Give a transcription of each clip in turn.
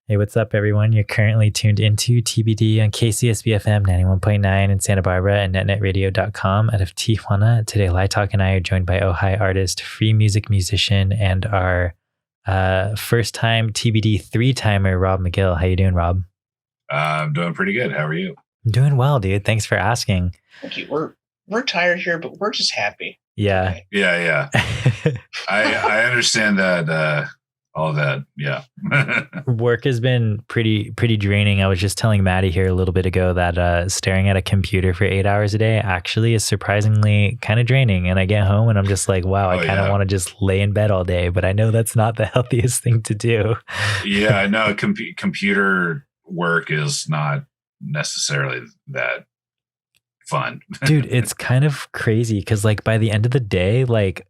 Hey, what's up, everyone? You're currently tuned into TBD on KCSB FM 91.9 in Santa Barbara and netnetradio.com out of Tijuana. Today, Lai Talk and I are joined by Ojai artist, free music musician, and our first-time TBD three-timer, Rob Magill. How you doing, Rob? I'm doing pretty good. How are you? I'm doing well, dude. Thanks for asking. Thank you. We're tired here, but we're just happy. Yeah. Okay. Yeah. I understand that. All that. Yeah. Work has been pretty draining. I was just telling Maddie here a little bit ago that staring at a computer for 8 hours a day actually is surprisingly kind of draining. And I get home and I'm just like, wow, I kind of want to just lay in bed all day. But I know that's not the healthiest thing to do. Yeah, no, computer work is not necessarily that fun. Dude, it's kind of crazy because like by the end of the day, like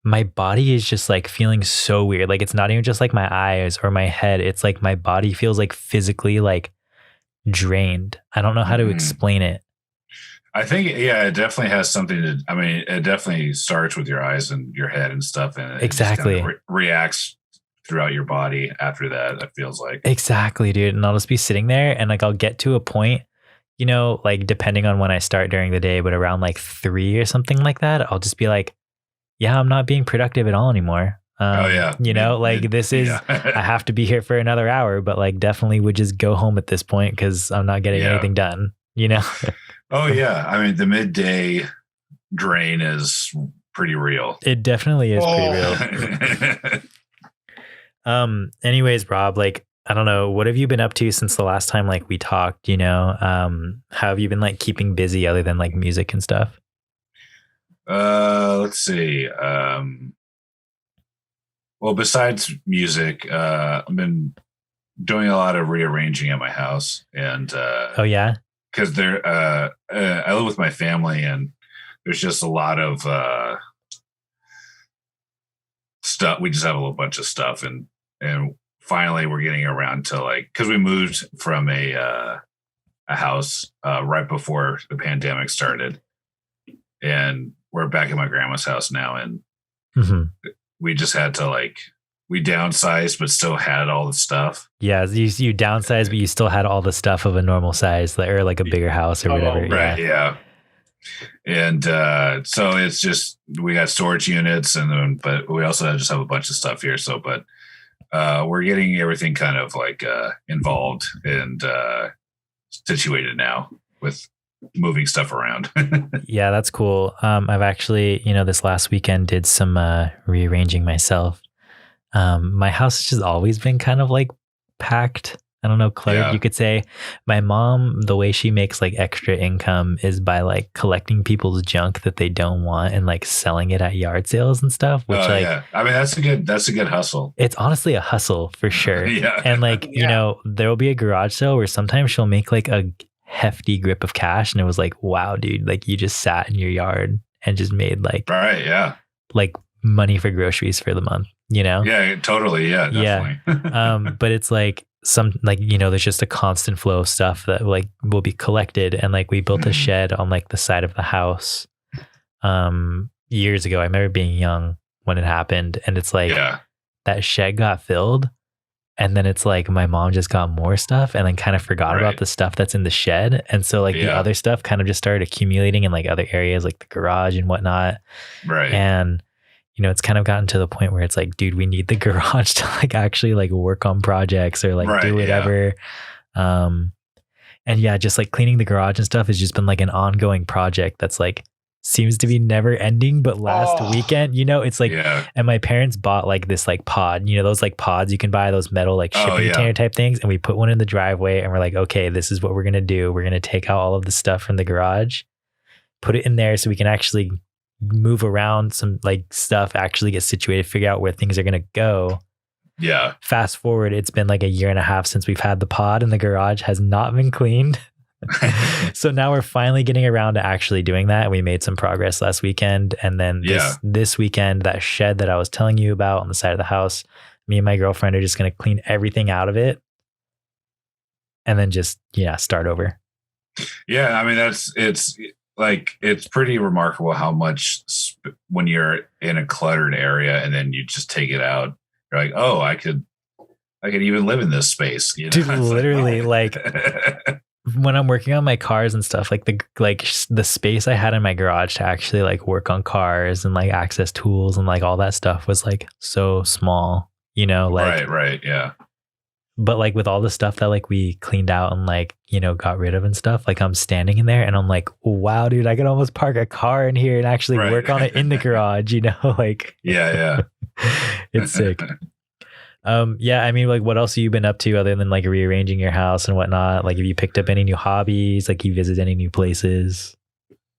my body is just like feeling so weird. Like it's not even just like my eyes or my head. It's like my body feels like physically like drained. I don't know how to explain it. I think, yeah, it definitely has something to, I mean, it definitely starts with your eyes and your head and stuff. And it exactly just kind of reacts throughout your body after that, it feels like. Exactly, dude. And I'll just be sitting there and like I'll get to a point, you know, like depending on when I start during the day, but around like 3 or something like that, I'll just be like, yeah, I'm not being productive at all anymore. You know, like this is, I have to be here for another hour, but like definitely would just go home at this point because I'm not getting anything done, you know? Oh, yeah. I mean, the midday drain is pretty real. It definitely is pretty real. Anyways, Rob, like, I don't know, what have you been up to since the last time like we talked, you know? How have you been like keeping busy other than like music and stuff? Let's see. Well, besides music, I've been doing a lot of rearranging at my house, and oh yeah, because I live with my family, and there's just a lot of stuff. We just have a little bunch of stuff, and finally we're getting around to like, because we moved from a house right before the pandemic started, and we're back at my grandma's house now, and we just had to like, we downsized, but still had all the stuff. Yeah, you downsized, but you still had all the stuff of a normal size, or like a bigger house or whatever. Right, yeah. And so it's just, we got storage units, and then, but we also just have a bunch of stuff here. So, but we're getting everything kind of like involved and situated now with moving stuff around. Yeah, that's cool. I've actually, you know, this last weekend did some rearranging myself. My house has just always been kind of like packed. I don't know, cluttered, you could say. My mom, the way she makes like extra income is by like collecting people's junk that they don't want and like selling it at yard sales and stuff. Which I mean, that's a good hustle. It's honestly a hustle for sure. Yeah. And like, you know, there will be a garage sale where sometimes she'll make like a hefty grip of cash, and it was like, wow, dude, like you just sat in your yard and just made like, right, yeah, like money for groceries for the month, you know? Yeah, totally. Yeah, definitely. Yeah. But it's like some, like, you know, there's just a constant flow of stuff that like will be collected. And like we built a shed on like the side of the house years ago. I remember being young when it happened, and it's like that shed got filled. And then it's like my mom just got more stuff and then kind of forgot about the stuff that's in the shed. And so like the other stuff kind of just started accumulating in like other areas like the garage and whatnot. Right. And, you know, it's kind of gotten to the point where it's like, dude, we need the garage to like actually like work on projects or like do whatever. Yeah. And yeah, just like cleaning the garage and stuff has just been like an ongoing project that's like, seems to be never ending. But last weekend, you know, it's like, and my parents bought like this like pod, you know, those like pods you can buy, those metal like shipping container type things, and we put one in the driveway, and we're like, okay, this is what we're gonna do. We're gonna take out all of the stuff from the garage, put it in there so we can actually move around some like stuff, actually get situated, figure out where things are gonna go. Yeah. Fast forward, it's been like 1.5 years since we've had the pod, and the garage has not been cleaned. So now we're finally getting around to actually doing that. We made some progress last weekend, and then this weekend, that shed that I was telling you about on the side of the house, me and my girlfriend are just going to clean everything out of it and then just start over. Yeah, I mean, it's pretty remarkable how much when you're in a cluttered area and then you just take it out, you're like, oh, I could I could even live in this space. You know? Dude, literally, like when I'm working on my cars and stuff, like the space I had in my garage to actually like work on cars and like access tools and like all that stuff was like so small, you know, like right, yeah. But like with all the stuff that like we cleaned out and like, you know, got rid of and stuff, like I'm standing in there and I'm like, wow, dude, I could almost park a car in here and actually work on it in the garage, you know, like yeah. It's sick. Yeah, I mean, like, what else have you been up to other than like rearranging your house and whatnot? Like, have you picked up any new hobbies? Like, you visit any new places?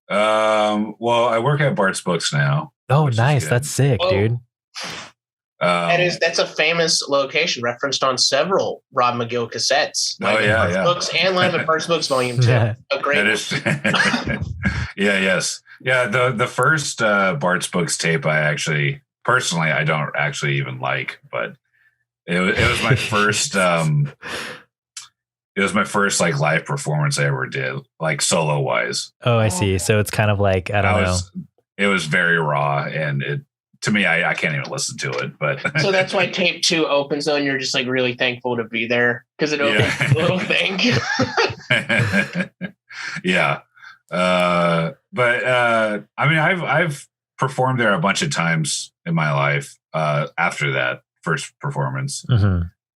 Well, I work at Bart's Books now. Oh, nice. That's sick, dude. That's a famous location referenced on several Rob Magill cassettes. Yeah. Books and Live at Bart's Books Volume 2. A great. Yes. Yeah. The first Bart's Books tape, I don't actually even like, but it was my first. It was my first like live performance I ever did, like solo wise. Oh, I see. So it's kind of like I don't know. It was very raw, and to me, I can't even listen to it. But so that's why tape 2 opens, though, and you're just like really thankful to be there because it opens. Yeah. Oh, thank you. Yeah, but I mean, I've performed there a bunch of times in my life after that first performance,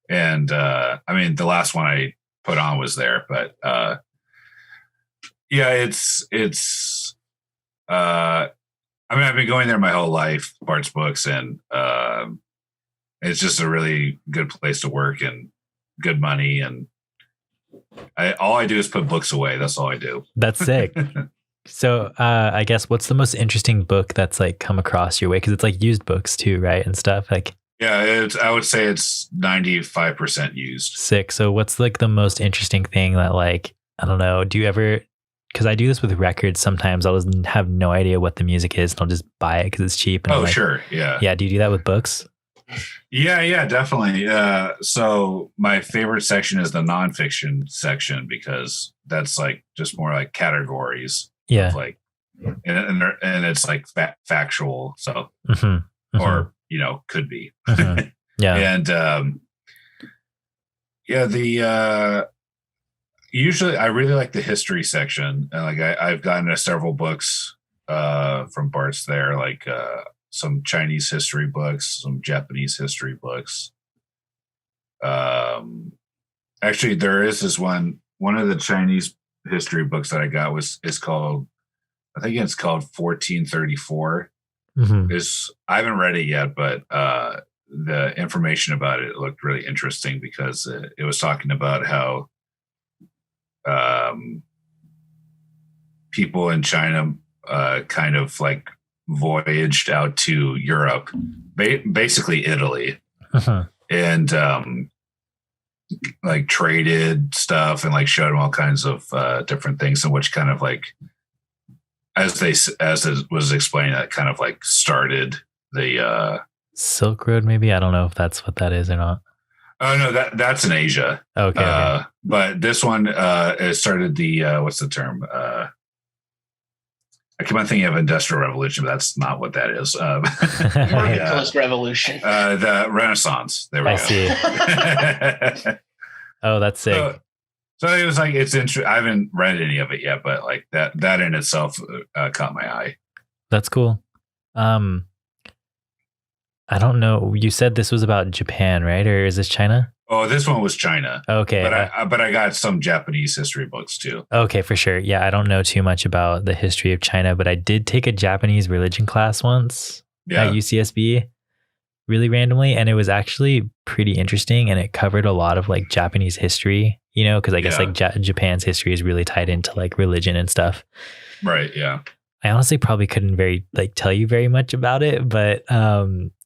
and I mean, the last one I put on was there, but yeah, it's I mean, I've been going there my whole life, Bart's Books, and it's just a really good place to work and good money. And all I do is put books away. That's all I do. That's sick. So I guess what's the most interesting book that's like come across your way? Because it's like used books too, right? And stuff like. Yeah, I would say it's 95% used. Sick. So what's like the most interesting thing that like, I don't know, do you ever, because I do this with records sometimes, I'll just have no idea what the music is and I'll just buy it because it's cheap. And sure. Yeah. Yeah. Do you do that with books? Yeah, definitely. So my favorite section is the nonfiction section because that's like just more like categories. Yeah. Like, and it's like factual. So, or, you know, could be. Yeah. And usually I really like the history section. And like I've gotten several books from Bart's there, like some Chinese history books, some Japanese history books. Actually, there is this one of the Chinese history books that I got is called, I think it's called 1434. I haven't read it yet, but the information about it looked really interesting because it was talking about how people in China kind of like voyaged out to Europe, basically Italy, and like traded stuff and like showed them all kinds of different things, and which kind of like as it was explained, that kind of like started the Silk Road. Maybe I don't know if that's what that is or not. Oh no, that's in Asia. Okay. But this one it started the what's the term? I keep on thinking of Industrial Revolution, but that's not what that is. Capitalist Revolution. The Renaissance. There we go. I see. Oh, that's sick. So it was like it's interesting. I haven't read any of it yet, but like that in itself caught my eye. That's cool. I don't know. You said this was about Japan, right? Or is this China? Oh, this one was China. Okay. But I got some Japanese history books too. Okay, for sure. Yeah, I don't know too much about the history of China, but I did take a Japanese religion class once at UCSB really randomly. And it was actually pretty interesting. And it covered a lot of like Japanese history, you know, because I guess like Japan's history is really tied into like religion and stuff. Right. Yeah. I honestly probably couldn't tell you very much about it, but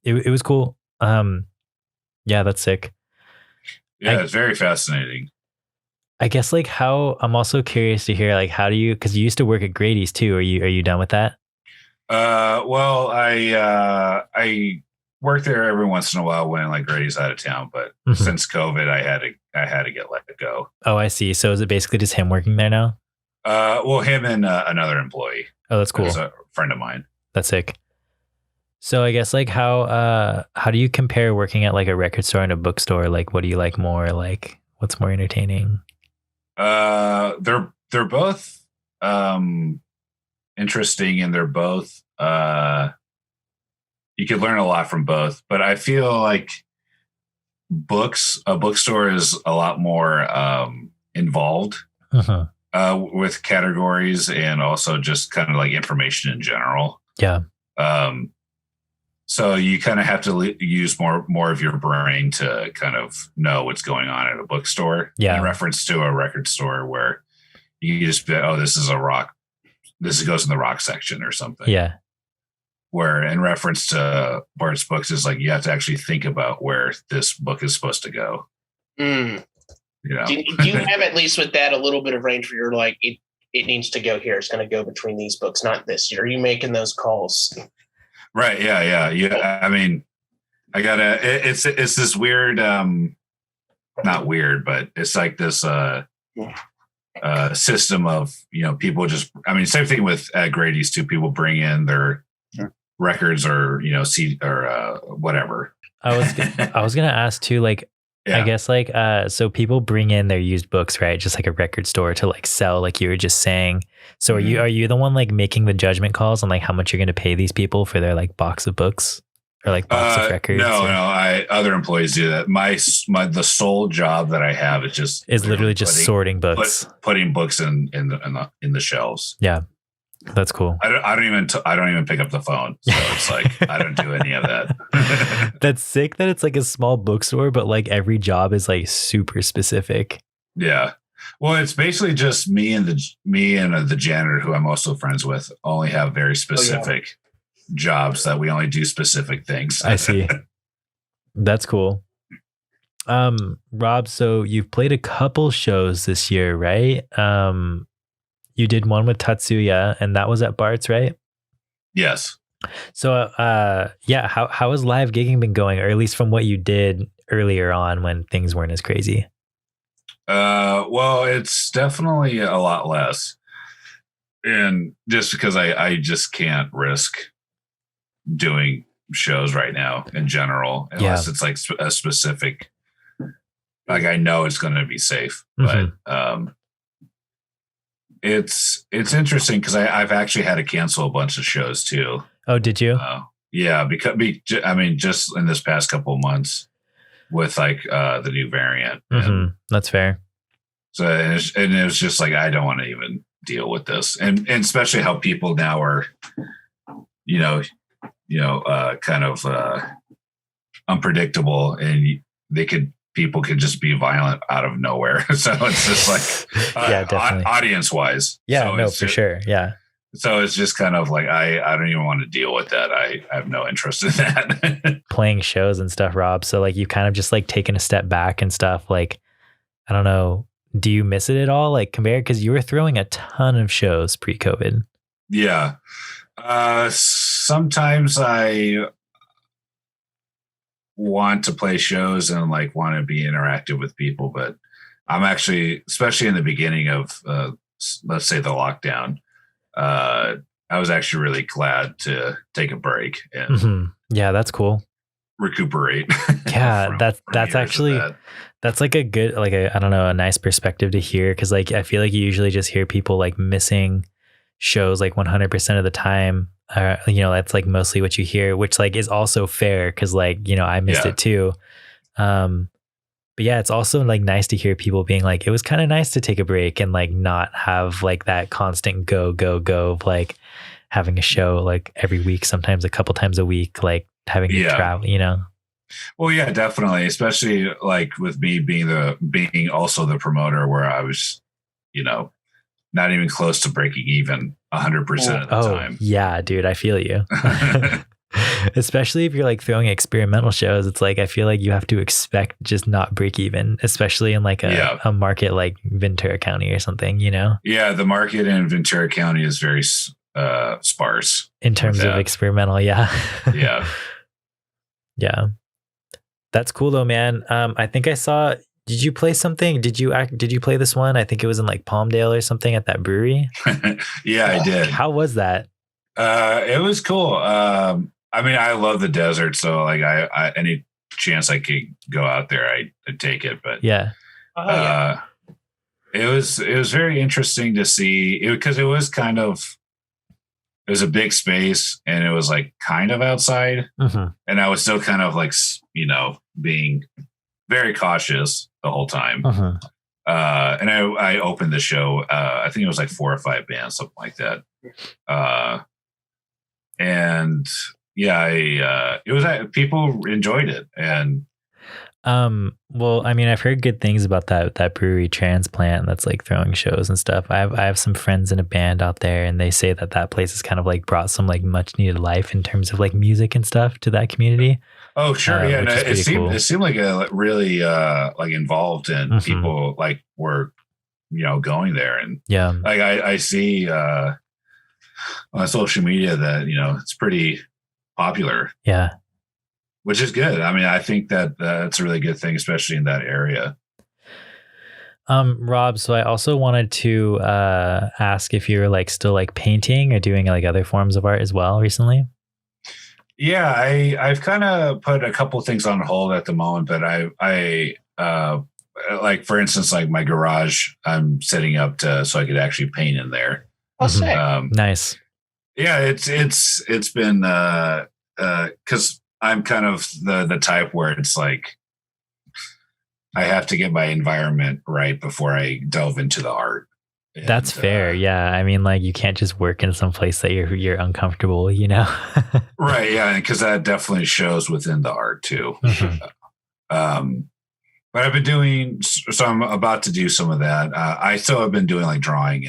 it was cool. Yeah, that's sick. Yeah, it's very fascinating. I guess like I'm also curious to hear like how do you, because you used to work at Grady's too. Are you done with that? Well, I work there every once in a while when like Grady's out of town, but since COVID, I had to get let go. Oh, I see. So is it basically just him working there now? Well, him and another employee. Oh, that's cool. He's a friend of mine. That's sick. So I guess like how do you compare working at like a record store and a bookstore? Like what do you like more? Like what's more entertaining? They're both interesting, and they're both you could learn a lot from both, but I feel like a bookstore is a lot more involved with categories and also just kind of like information in general. Yeah. So you kind of have to use more of your brain to kind of know what's going on at a bookstore. Yeah. In reference to a record store where you just be, oh, this is a rock. This goes in the rock section or something. Yeah. Where in reference to Bart's books is like you have to actually think about where this book is supposed to go. Mm. You know? Do you have at least with that a little bit of range where you're like, it needs to go here. It's going to go between these books, not this. Are you making those calls? Right. Yeah. I mean, I gotta. It's this weird. Not weird, but it's like this system of people just. I mean, same thing with Grady's too. People bring in their records or CD or whatever. I was gonna ask too, like. Yeah. I guess like so people bring in their used books, right? Just like a record store to like sell, like you were just saying. So are you the one like making the judgment calls on like how much you're going to pay these people for their like box of books or like box of records? No, other employees do that. The sole job that I have is literally just sorting books, putting books in the shelves. Yeah. That's cool. I don't even pick up the phone. So it's like, I don't do any of that. That's sick that it's like a small bookstore, but like every job is like super specific. Yeah. Well, it's basically just me and the janitor, who I'm also friends with, only have very specific jobs that we only do specific things. I see. That's cool. Rob, so you've played a couple shows this year, right? You did one with Tatsuya, and that was at Bart's, right? Yes. So, how has live gigging been going, or at least from what you did earlier on when things weren't as crazy? Well, it's definitely a lot less, and just because I just can't risk doing shows right now in general, unless it's like a specific, like I know it's going to be safe, but It's interesting because I've actually had to cancel a bunch of shows too. Oh, did you? Yeah, because I mean, just in this past couple of months with like the new variant. That's fair. So and it was just like I don't want to even deal with this, and especially how people now are, kind of unpredictable, and people could just be violent out of nowhere. So it's just like, definitely. Audience wise. Yeah, so for sure. Yeah. So it's just kind of like, I don't even want to deal with that. I have no interest in that. Playing shows and stuff, Rob. So like, you've kind of just like taken a step back and stuff. Like, I don't know. Do you miss it at all? Like compared, because you were throwing a ton of shows pre-COVID. Yeah. Sometimes I want to play shows and like want to be interactive with people, but I'm actually, especially in the beginning of let's say the lockdown, I was actually really glad to take a break and yeah, that's cool. Recuperate. Yeah, that's actually that's like a good, like I don't know, a nice perspective to hear, because like I feel like you usually just hear people like missing shows like 100% of the time. That's like mostly what you hear, which like is also fair because like, I missed it too. But yeah, it's also like nice to hear people being like, it was kind of nice to take a break and like not have like that constant go of like having a show like every week, sometimes a couple times a week, like having to travel, Well, yeah, definitely. Especially like with me being also the promoter, where I was, not even close to breaking even 100% of the time. Yeah, dude, I feel you. Especially if you're like throwing experimental shows, it's like I feel like you have to expect just not break even, especially in like a market like Ventura County or something, Yeah, the market in Ventura County is very sparse in terms of experimental. Yeah. Yeah. Yeah. That's cool though, man. I think I saw. Did you play something? Did you play this one? I think it was in like Palmdale or something at that brewery. Yeah, I did. How was that? It was cool. I mean, I love the desert, so like I any chance I could go out there, I'd take it. But yeah. It was very interesting to see because it was a big space and it was like kind of outside, and I was still kind of like being very cautious the whole time. And I opened the show. I think it was like 4 or 5 bands, something like that. And yeah, it was people enjoyed it. And well, I mean, I've heard good things about that brewery Transplant that's like throwing shows and stuff. I have some friends in a band out there, and they say that place has kind of like brought some like much needed life in terms of like music and stuff to that community. Oh, sure. Yeah. And it seemed like a really like involved and people like were, going there. And like I see on social media that, it's pretty popular. Yeah. Which is good. I mean, I think that that's a really good thing, especially in that area. Rob, so I also wanted to ask if you're like still like painting or doing like other forms of art as well recently. Yeah, I've kind of put a couple things on hold at the moment, but I like for instance, like my garage, I'm setting up so I could actually paint in there. Oh, sick. Nice. Yeah, it's been because I'm kind of the type where it's like I have to get my environment right before I delve into the art. And, that's fair. Yeah. I mean, like you can't just work in some place that you're uncomfortable, Right. Yeah. Because that definitely shows within the art too. But I've been so I'm about to do some of that. I still have been doing like drawing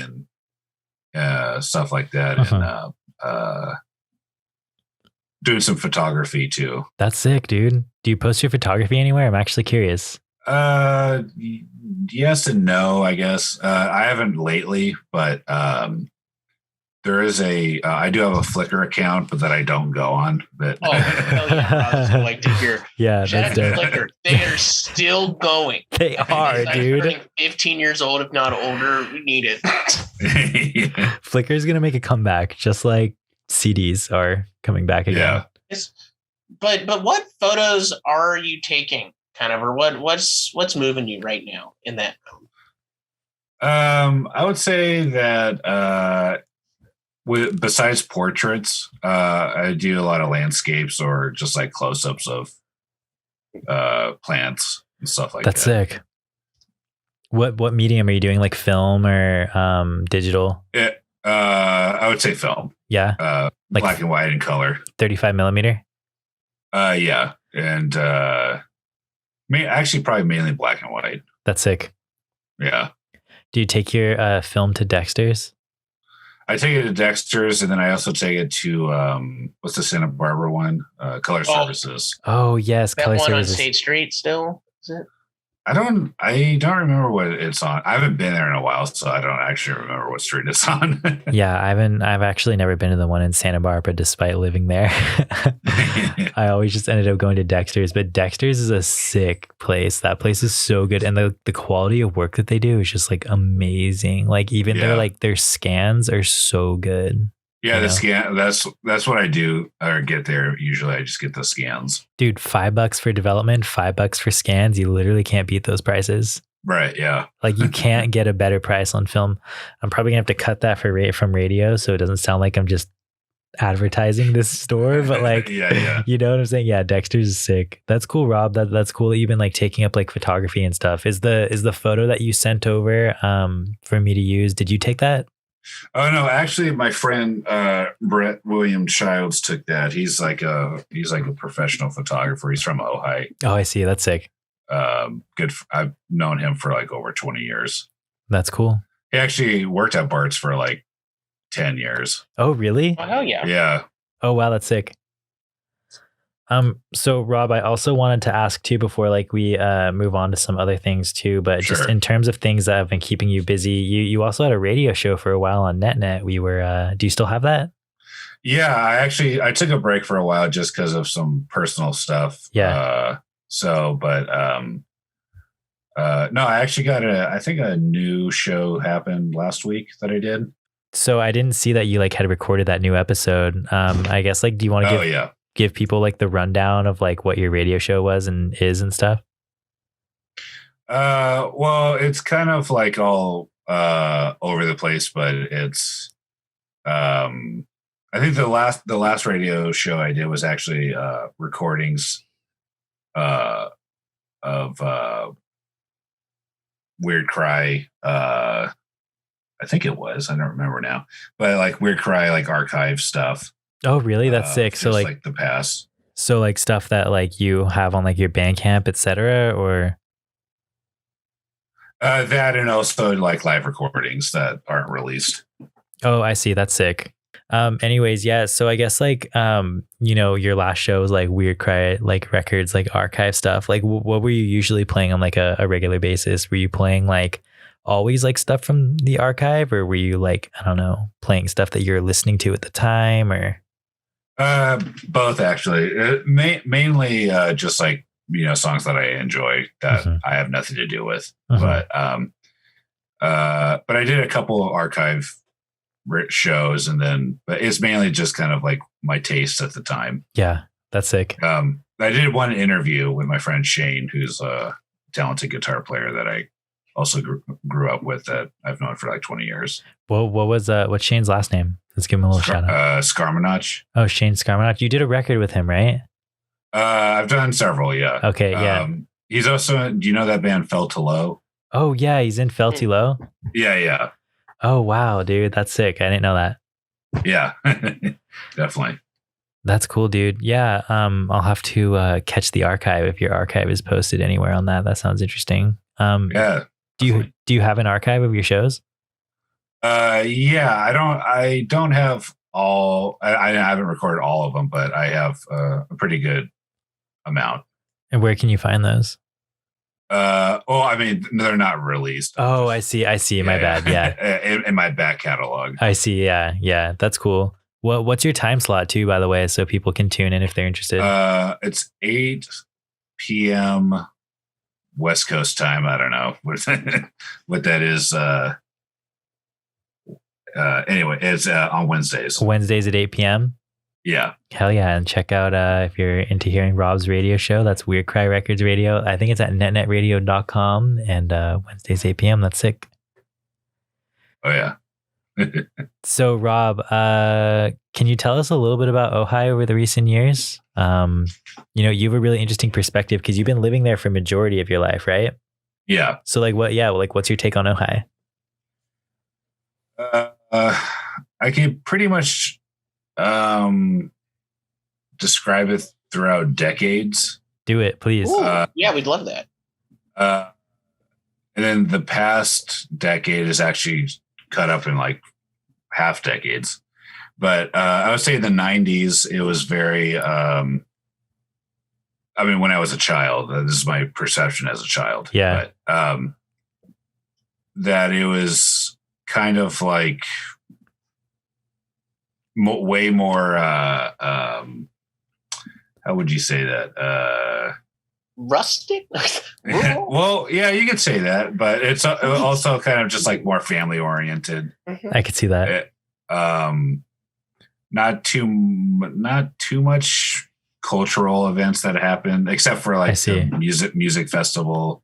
and stuff like that. And, doing some photography too. That's sick, dude. Do you post your photography anywhere? I'm actually curious. Yes and no, I guess. I haven't lately, but there is I do have a Flickr account, but that I don't go on. But hell yeah, I was like to hear. Yeah, that's Flickr. They are still going. They are, dude. 15 years old, if not older. We need it. Flickr is gonna make a comeback, just like CDs are coming back again. Yeah. But what photos are you taking, kind of, or what's moving you right now in that? I would say that besides portraits, I do a lot of landscapes or just like close-ups of plants and stuff like that. That's sick. What medium are you doing? Like film or digital? I would say film. Yeah. Like black and white and color. 35 millimeter? Yeah. And actually probably mainly black and white. That's sick. Yeah. Do you take your film to Dexter's? I take it to Dexter's, and then I also take it to what's the Santa Barbara one? Color Services. Oh yes, that Color one Services. On State Street still, is it? I don't remember what it's on. I haven't been there in a while, so I don't actually remember what street it's on. Yeah, I've actually never been to the one in Santa Barbara despite living there. I always just ended up going to Dexter's, but Dexter's is a sick place. That place is so good. And the quality of work that they do is just like amazing. Like even their scans are so good. Yeah, the scan, that's what I do or get there. Usually I just get the scans. Dude, $5 for development, $5 for scans. You literally can't beat those prices. Right, yeah. Like you can't get a better price on film. I'm probably gonna have to cut that from radio so it doesn't sound like I'm just advertising this store, but like yeah. You know what I'm saying? Yeah, Dexter's is sick. That's cool, Rob. That's cool that you've been like taking up like photography and stuff. Is the photo that you sent over for me to use, did you take that? Oh no, actually my friend Brett William Childs took that. He's like a professional photographer. He's from Ojai. Oh, I see. That's sick. Good. I've known him for like over 20 years. That's cool. He actually worked at Bart's for like 10 years. Oh, really? Oh, hell yeah. Yeah. Oh, wow. That's sick. So Rob, I also wanted to ask too, before like we move on to some other things too, but Sure. Just in terms of things that have been keeping you busy, you also had a radio show for a while on NetNet. We were, do you still have that? Yeah, I took a break for a while just because of some personal stuff. Yeah. No, I actually got I think a new show happened last week that I did. So I didn't see that you like had recorded that new episode. I guess like, do you want to give people like the rundown of like what your radio show was and is and stuff? Well, it's kind of like all over the place, but it's I think the last radio show I did was actually recordings of Weirdcry. I think it was. I don't remember now, but like Weirdcry, like archive stuff. Oh, really? That's sick. So like the past. So like stuff that like you have on like your Bandcamp, etc., or that, and also like live recordings that aren't released. Oh, I see. That's sick. Anyways, yeah. So I guess like your last show was like Weirdcry, like records, like archive stuff. Like what were you usually playing on like a regular basis? Were you playing like always like stuff from the archive, or were you like, I don't know, playing stuff that you're listening to at the time, or both actually? Mainly just like songs that I enjoy that I have nothing to do with. But I did a couple of archive shows, but it's mainly just kind of like my taste at the time. Yeah, that's sick. I did one interview with my friend Shane, who's a talented guitar player that I also grew up with, that I've known for like 20 years. Well, what's Shane's last name? Let's give him a little shout out. Scarminach. Oh, Shane Scarminach. You did a record with him, right? I've done several, yeah. Okay, yeah. He's also, do you know that band Fell to Low? Oh, yeah, he's in Fell to Low? Yeah. Oh, wow, dude, that's sick. I didn't know that. Yeah, definitely. That's cool, dude. Yeah, I'll have to catch the archive if your archive is posted anywhere on that. That sounds interesting. Yeah. Do you have an archive of your shows? Yeah, I don't have all. I haven't recorded all of them, but I have a pretty good amount. And where can you find those? I mean, they're not released. Oh, I see. My bad. Yeah. in my back catalog. I see. Yeah. That's cool. What's your time slot too, by the way, so people can tune in if they're interested? It's 8 p.m. West Coast time. I don't know what that is. Anyway, it's on Wednesdays. Wednesdays at 8 p.m. Yeah. Hell yeah. And check out if you're into hearing Rob's radio show. That's Weirdcry Records Radio. I think it's at netnetradio.com, and Wednesdays 8 p.m. That's sick. Oh yeah. So Rob, can you tell us a little bit about Ojai over the recent years? You have a really interesting perspective because you've been living there for majority of your life, right? Yeah. So what's your take on Ojai? I can pretty much describe it throughout decades. Do it, please. Ooh, yeah, we'd love that. And then the past decade is actually cut up in like half decades. But I would say in the 90s, it was very, when I was a child, this is my perception as a child. Yeah. But, that it was kind of like way more, how would you say that? Rustic? Well, yeah, you could say that, but it's also kind of just like more family oriented. I could see that. Not too much cultural events that happen, except for like the music festival.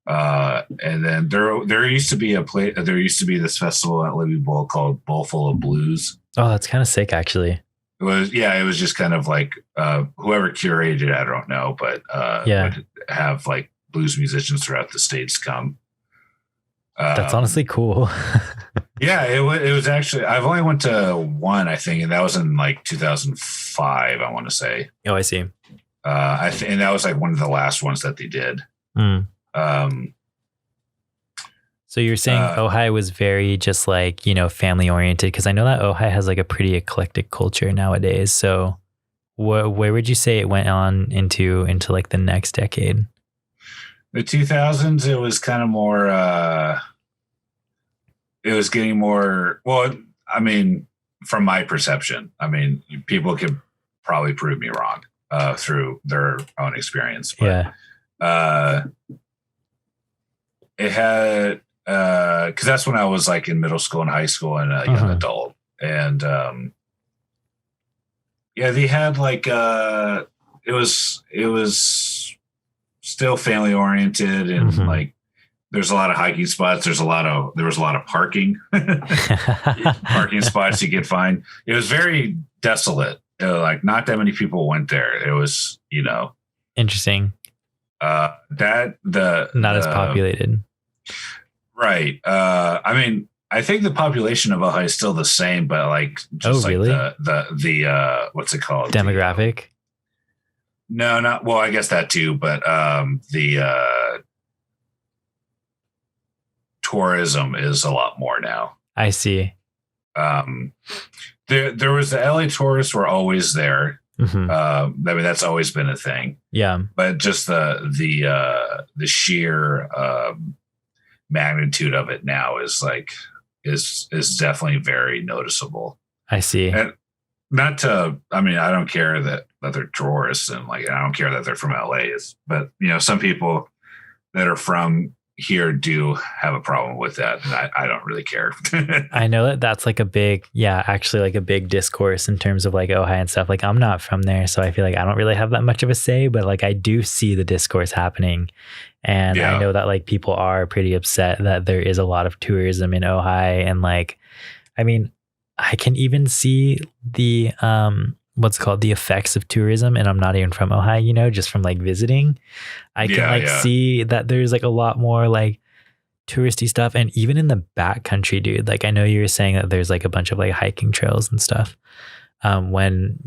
And then there used to be this festival at Libby Bowl called Bowl Full of Blues. Oh, that's kind of sick, actually. It was just kind of like whoever curated it, I don't know, but would have like blues musicians throughout the states come. That's honestly cool. Yeah, it was actually, I've only went to one, I think, and that was in like 2005, I want to say. Oh, I see. And that was like one of the last ones that they did. So you're saying Ojai was very just like, family oriented? Because I know that Ojai has like a pretty eclectic culture nowadays. So where would you say it went on into like the next decade? The 2000s, it was kind of more, it was getting more, well, I mean, from my perception, people could probably prove me wrong through their own experience. But, it had, because that's when I was like in middle school and high school and a young adult. And Yeah, they had like it was still family oriented, and like there's a lot of hiking spots. There was a lot of parking spots you could find. It was very desolate. Like not that many people went there. It was, interesting. Not as populated. Right. I mean, I think the population of Ojai is still the same, but like just really? the what's it called? Demographic? No, not well, I guess that too, but the tourism is a lot more now. I see. There was the LA tourists were always there. I mean, that's always been a thing. Yeah. But just the sheer magnitude of it now is definitely very noticeable. I see. And I don't care that they're tourists, and like I don't care that they're from LA, but some people that are from here do have a problem with that, and I don't really care. I know that's like a big discourse in terms of like Ojai and stuff. Like I'm not from there, so I feel like I don't really have that much of a say, but like I do see the discourse happening, and I know that like people are pretty upset that there is a lot of tourism in Ojai, and like I mean I can even see the the effects of tourism, and I'm not even from Ojai, just from like visiting. I can see that there's like a lot more like touristy stuff, and even in the backcountry, dude. Like I know you were saying that there's like a bunch of like hiking trails and stuff. When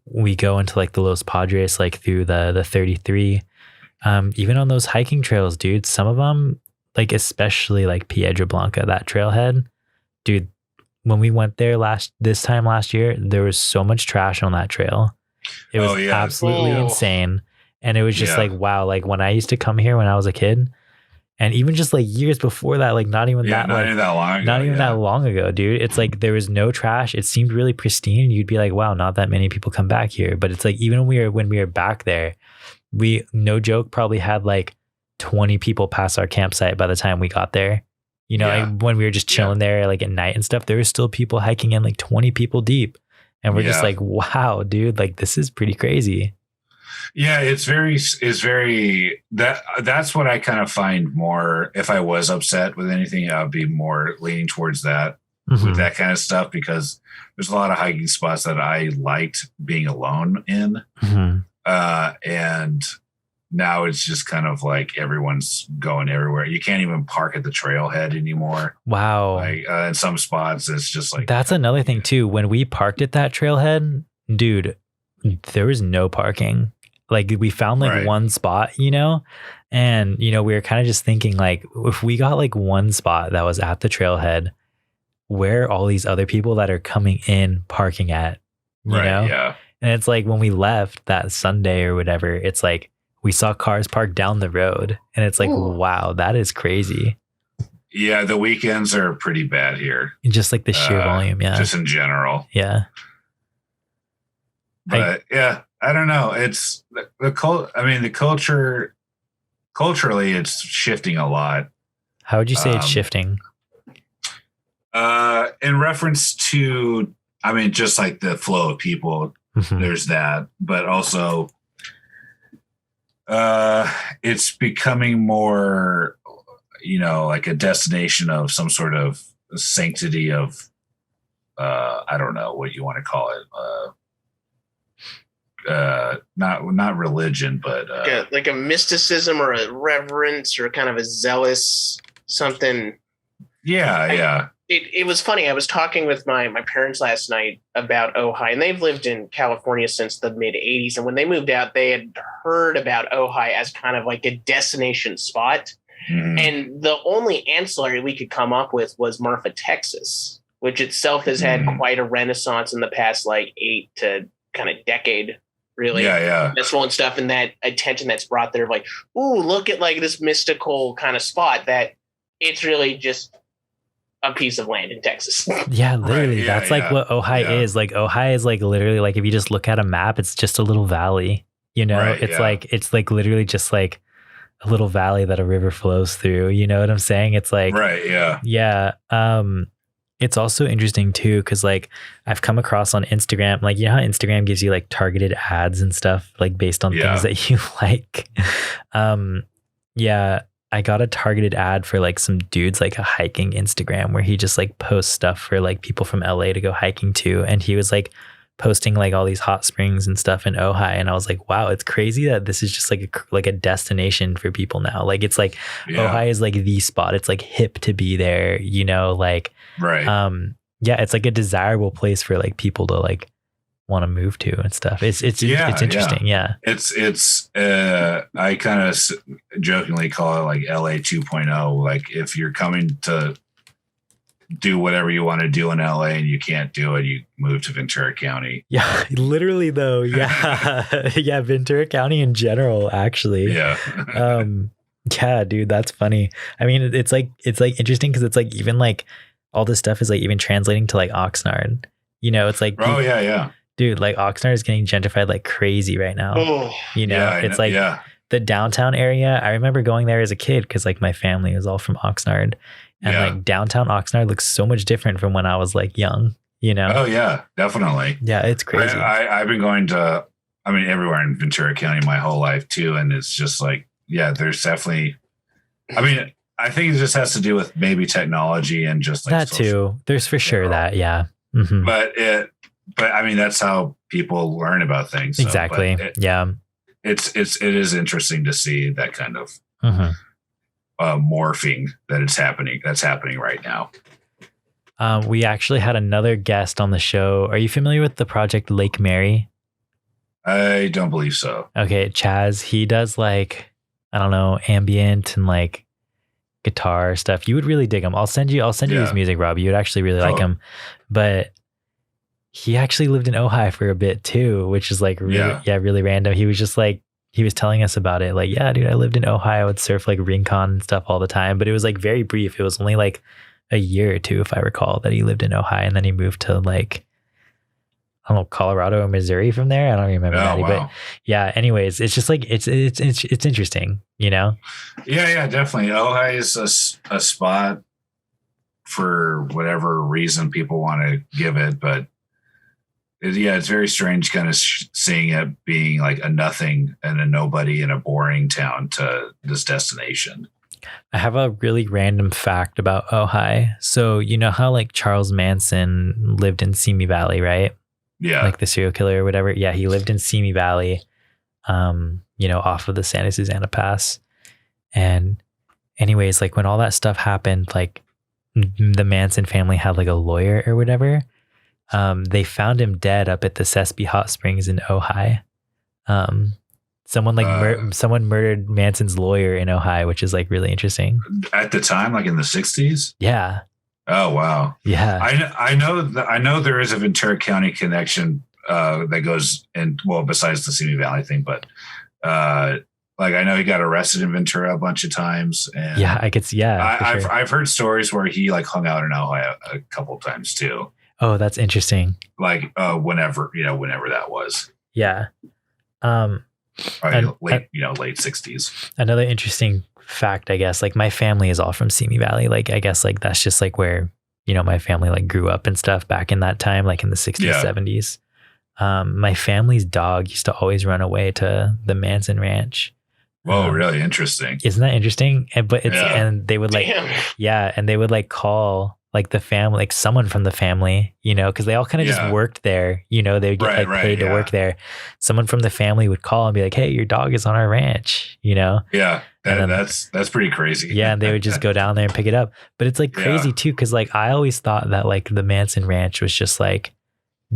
we go into like the Los Padres, like through the 33, even on those hiking trails, dude, some of them, like especially like Piedra Blanca, that trailhead, dude. When we went there this time last year, there was so much trash on that trail. It was absolutely insane. And it was just like, wow, like when I used to come here when I was a kid, and even just like years before that, like not even that long ago, dude. It's like there was no trash. It seemed really pristine. You'd be like, wow, not that many people come back here. But it's like even when we were back there, we, no joke, probably had like 20 people pass our campsite by the time we got there. Like when we were just chilling there, like at night and stuff, there were still people hiking in, like 20 people deep. And we're just like, wow, dude, like this is pretty crazy. Yeah, that's what I kind of find more. If I was upset with anything, I would be more leaning towards that with that kind of stuff, because there's a lot of hiking spots that I liked being alone in. And now it's just kind of like everyone's going everywhere. You can't even park at the trailhead anymore. Wow. Like in some spots, it's just like... That's another thing too. When we parked at that trailhead, dude, there was no parking. Like we found like one spot, and, we were kind of just thinking like, if we got like one spot that was at the trailhead, where are all these other people that are coming in parking at, you know? Yeah. And it's like when we left that Sunday or whatever, it's like, we saw cars parked down the road, and it's like, wow, that is crazy. Yeah, the weekends are pretty bad here. Just like the sheer volume, just in general. Yeah. But I don't know. It's the culture. Culturally, it's shifting a lot. How would you say it's shifting? In reference to, just like the flow of people. There's that, but also. It's becoming more, like a destination of some sort of sanctity of, I don't know what you want to call it. Not religion, but like a mysticism or a reverence or kind of a zealous something. Yeah. It was funny. I was talking with my parents last night about Ojai, and they've lived in California since the mid 80s. And when they moved out, they had heard about Ojai as kind of like a destination spot. And the only ancillary we could come up with was Marfa, Texas, which itself has had quite a renaissance in the past like 8 to kind of decade, really. Festival and stuff, and that attention that's brought there of like, ooh, look at like this mystical kind of spot that it's really just a piece of land in Texas. Yeah, literally. That's like what Ojai is. Like Ojai is like literally like if you just look at a map, it's just a little valley. It's like literally just like a little valley that a river flows through. You know what I'm saying? It's like It's also interesting too, because like I've come across on Instagram, like you know how Instagram gives you like targeted ads and stuff, like based on things that you like. Yeah, I got a targeted ad for like some dude's like a hiking Instagram where he just like posts stuff for like people from LA to go hiking to, and he was like posting like all these hot springs and stuff in Ojai, and I was like, wow, it's crazy that this is just like a destination for people now. Like it's like Ojai is like the spot. It's like hip to be there, you know, like yeah, it's like a desirable place for like people to like want to move to and stuff. It's interesting. Yeah. It's I kind of jokingly call it like LA 2.0. Like if you're coming to do whatever you want to do in LA and you can't do it, you move to Ventura County. Yeah, literally though. Yeah. Yeah, Ventura County in general, actually. Yeah. Yeah, dude, that's funny. I mean, it's like interesting because it's like even like all this stuff is like even translating to like Oxnard. You know, it's like dude, like Oxnard is getting gentrified like crazy right now. You know, it's like the downtown area. I remember going there as a kid because like my family was all from Oxnard. And like downtown Oxnard looks so much different from when I was like young, you know? Oh yeah, definitely. Yeah, it's crazy. I've been going to, I mean, everywhere in Ventura County my whole life too. And it's just like, yeah, there's definitely, I mean, I think it just has to do with maybe technology and just like that too. There's for sure that, yeah. Mm-hmm. But I mean, that's how people learn about things. So, exactly. It is interesting to see that kind of morphing that's happening right now. We actually had another guest on the show. Are you familiar with the project Lake Mary? I don't believe so. Okay, Chaz, he does like, I don't know, ambient and like guitar stuff. You would really dig him. I'll send you his music, Rob. You would actually really like him. But he actually lived in Ojai for a bit too, which is like really random. He was just like, he was telling us about it. Like, yeah, dude, I lived in Ojai. I would surf like Rincon and stuff all the time, but it was like very brief. It was only like a year or two, if I recall, that he lived in Ojai, and then he moved to like, I don't know, Colorado or Missouri from there. I don't remember but yeah, anyways, it's just like, it's interesting, you know? Yeah, definitely. Ojai is a spot for whatever reason people want to give it, but it's very strange kind of seeing it being like a nothing and a nobody in a boring town to this destination. I have a really random fact about Ojai. So you know how like Charles Manson lived in Simi Valley, right? Yeah. Like the serial killer or whatever. Yeah, he lived in Simi Valley, you know, off of the Santa Susana Pass. And anyways, like when all that stuff happened, like the Manson family had like a lawyer or whatever. They found him dead up at the Sespe Hot Springs in Ojai. Someone murdered Manson's lawyer in Ojai, which is like really interesting. At the time, like in the 60s? Yeah. Oh, wow. Yeah. I know there is a Ventura County connection that goes in, well, besides the Simi Valley thing, but like I know he got arrested in Ventura a bunch of times. And yeah, I could see. Yeah. I've heard stories where he like hung out in Ojai a couple of times too. Oh, that's interesting. Like whenever that was. Yeah. Late 60s. Another interesting fact, I guess, like my family is all from Simi Valley. Like I guess like that's just like where, you know, my family like grew up and stuff back in that time, like in the 60s, 70s. My family's dog used to always run away to the Manson Ranch. Whoa, really interesting. Isn't that interesting? And they would like, and they would like call like the family, like someone from the family, you know, because they all kind of just worked there, you know, they would get paid to work there. Someone from the family would call and be like, hey, your dog is on our ranch, you know? Yeah. That's pretty crazy. Yeah. And they would just go down there and pick it up. But it's like crazy too. Cause like, I always thought that like the Manson Ranch was just like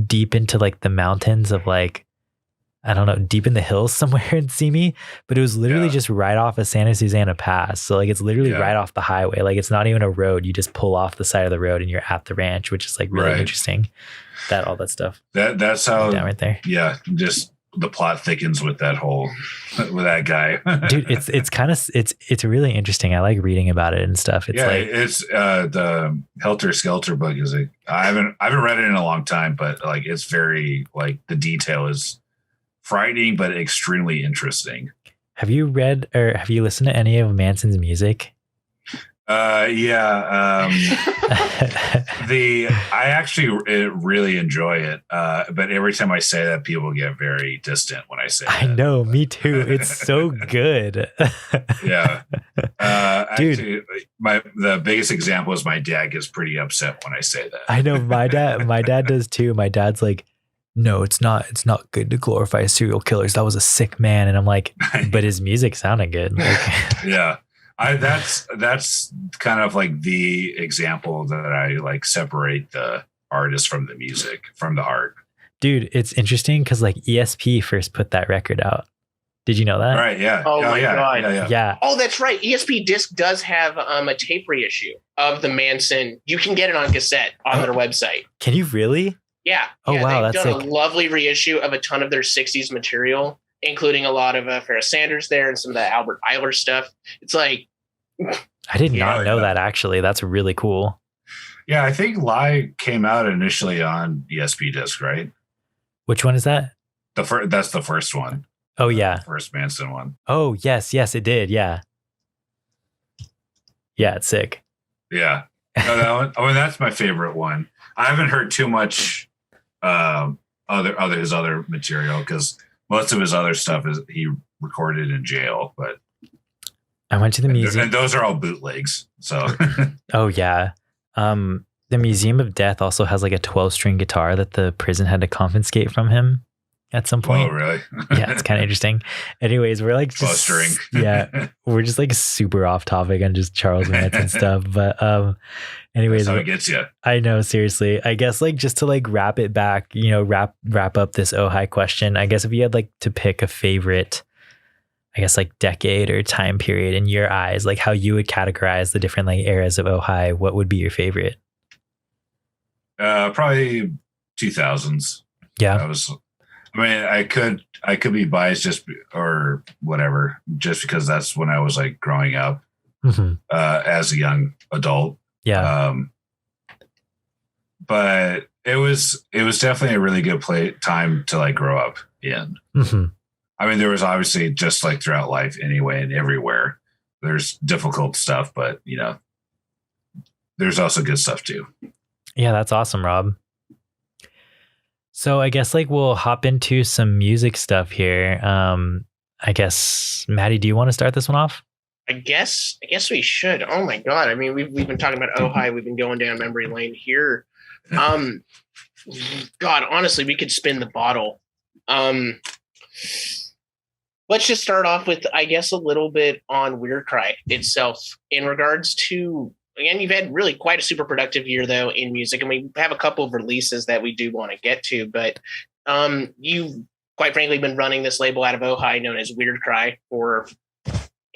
deep into like the mountains of like, I don't know, deep in the hills somewhere in Simi, but it was literally just right off of Santa Susana Pass. So like, it's literally right off the highway. Like it's not even a road. You just pull off the side of the road and you're at the ranch, which is like really interesting. All that stuff. That's how down right there. Yeah. Just the plot thickens with that with that guy. Dude, it's really interesting. I like reading about it and stuff. It's it's the Helter Skelter book is I haven't read it in a long time, but like, it's very like the detail is frightening, but extremely interesting. Have you read or have you listened to any of Manson's music? Yeah. I actually really enjoy it, but every time I say that, people get very distant when I say. I know, me too. It's so good. Yeah, dude. Actually, the biggest example is my dad gets pretty upset when I say that. I know my dad does too. My dad's like, no, it's not good to glorify serial killers. That was a sick man, and I'm like, but his music sounded good. Like, yeah. That's kind of like the example that I like separate the artist from the music, from the art. Dude, it's interesting because like ESP first put that record out. Did you know that? Right. Yeah. Oh my God. Yeah. Oh, that's right. ESP Disc does have a tape reissue of the Manson. You can get it on cassette on their website. Can you really? Yeah. Oh, yeah, wow. They've That's done sick. a lovely reissue of a ton of their 60s material, including a lot of Farrah Sanders there and some of the Albert Eiler stuff. It's like, I did not know that, actually. That's really cool. Yeah, I think Lie came out initially on ESP Disc, right? Which one is that? That's the first one. Oh, yeah. First Manson one. Oh, yes, it did. Yeah. Yeah, it's sick. Yeah. No, that one. I mean, that's my favorite one. I haven't heard too much his other material because most of his other stuff is he recorded in jail, but I went to the museum. And those are all bootlegs. So oh yeah. The Museum of Death also has like a 12-string guitar that the prison had to confiscate from him at some point. Oh, really? Yeah, it's kind of interesting. Anyways, we're like just 12-string. Yeah, we're just like super off topic on just Charles Manson stuff. But anyways, that's how it gets you. I know, seriously. I guess like just to like wrap it back, wrap up this Ojai question. I guess if you had like to pick a favorite, I guess like decade or time period in your eyes, like how you would categorize the different like eras of Ojai, what would be your favorite? Probably 2000s. Yeah. I could be biased or whatever, just because that's when I was like growing up as a young adult. Yeah. But it was definitely a really good time to like grow up in. Mm-hmm. I mean, there was obviously just like throughout life anyway and everywhere, there's difficult stuff, but there's also good stuff too. Yeah, that's awesome, Rob. So I guess like we'll hop into some music stuff here. I guess, Maddie, do you want to start this one off? I guess we should. Oh my God. I mean, we've been talking about Ojai. We've been going down memory lane here. God, honestly, we could spin the bottle. Let's just start off with, I guess, a little bit on Weirdcry itself in regards to, again, you've had really quite a super productive year, though, in music, and we have a couple of releases that we do want to get to, but you've, quite frankly, been running this label out of Ojai known as Weirdcry for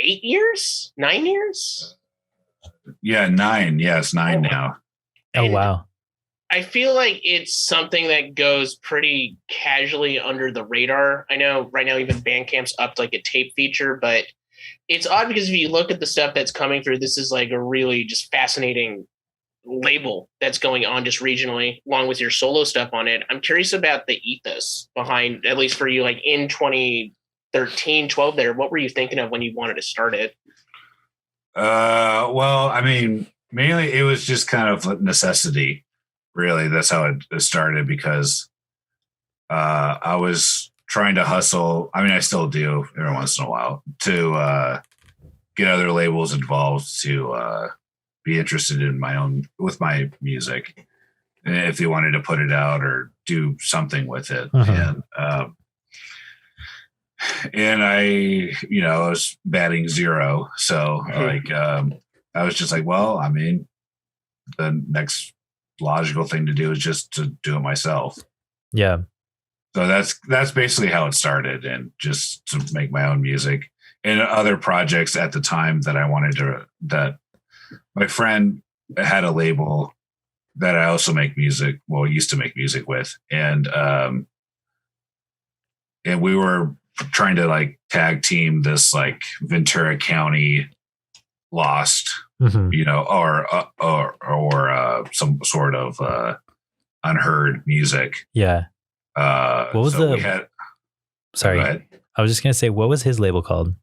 8 years? 9 years? Yeah, 9. Yeah, it's 9 now. Oh, wow. I feel like it's something that goes pretty casually under the radar. I know right now even Bandcamp's upped like a tape feature, but it's odd because if you look at the stuff that's coming through, this is like a really just fascinating label that's going on just regionally, along with your solo stuff on it. I'm curious about the ethos behind, at least for you, like in 2013, 12 there, what were you thinking of when you wanted to start it? Well, I mean, mainly it was just kind of necessity. Really, that's how it started, because I was trying to hustle. I mean, I still do every once in a while to get other labels involved, to be interested in with my music, and if they wanted to put it out or do something with it. And I was batting zero, so I was just like, well, I mean, the next logical thing to do is just to do it myself. Yeah. So that's basically how it started, and just to make my own music and other projects at the time that I wanted to. That my friend had a label that I also used to make music with, and we were trying to like tag team this like Ventura County Lost, or some sort of unheard music. Yeah. What was Sorry, I was just gonna say, what was his label called?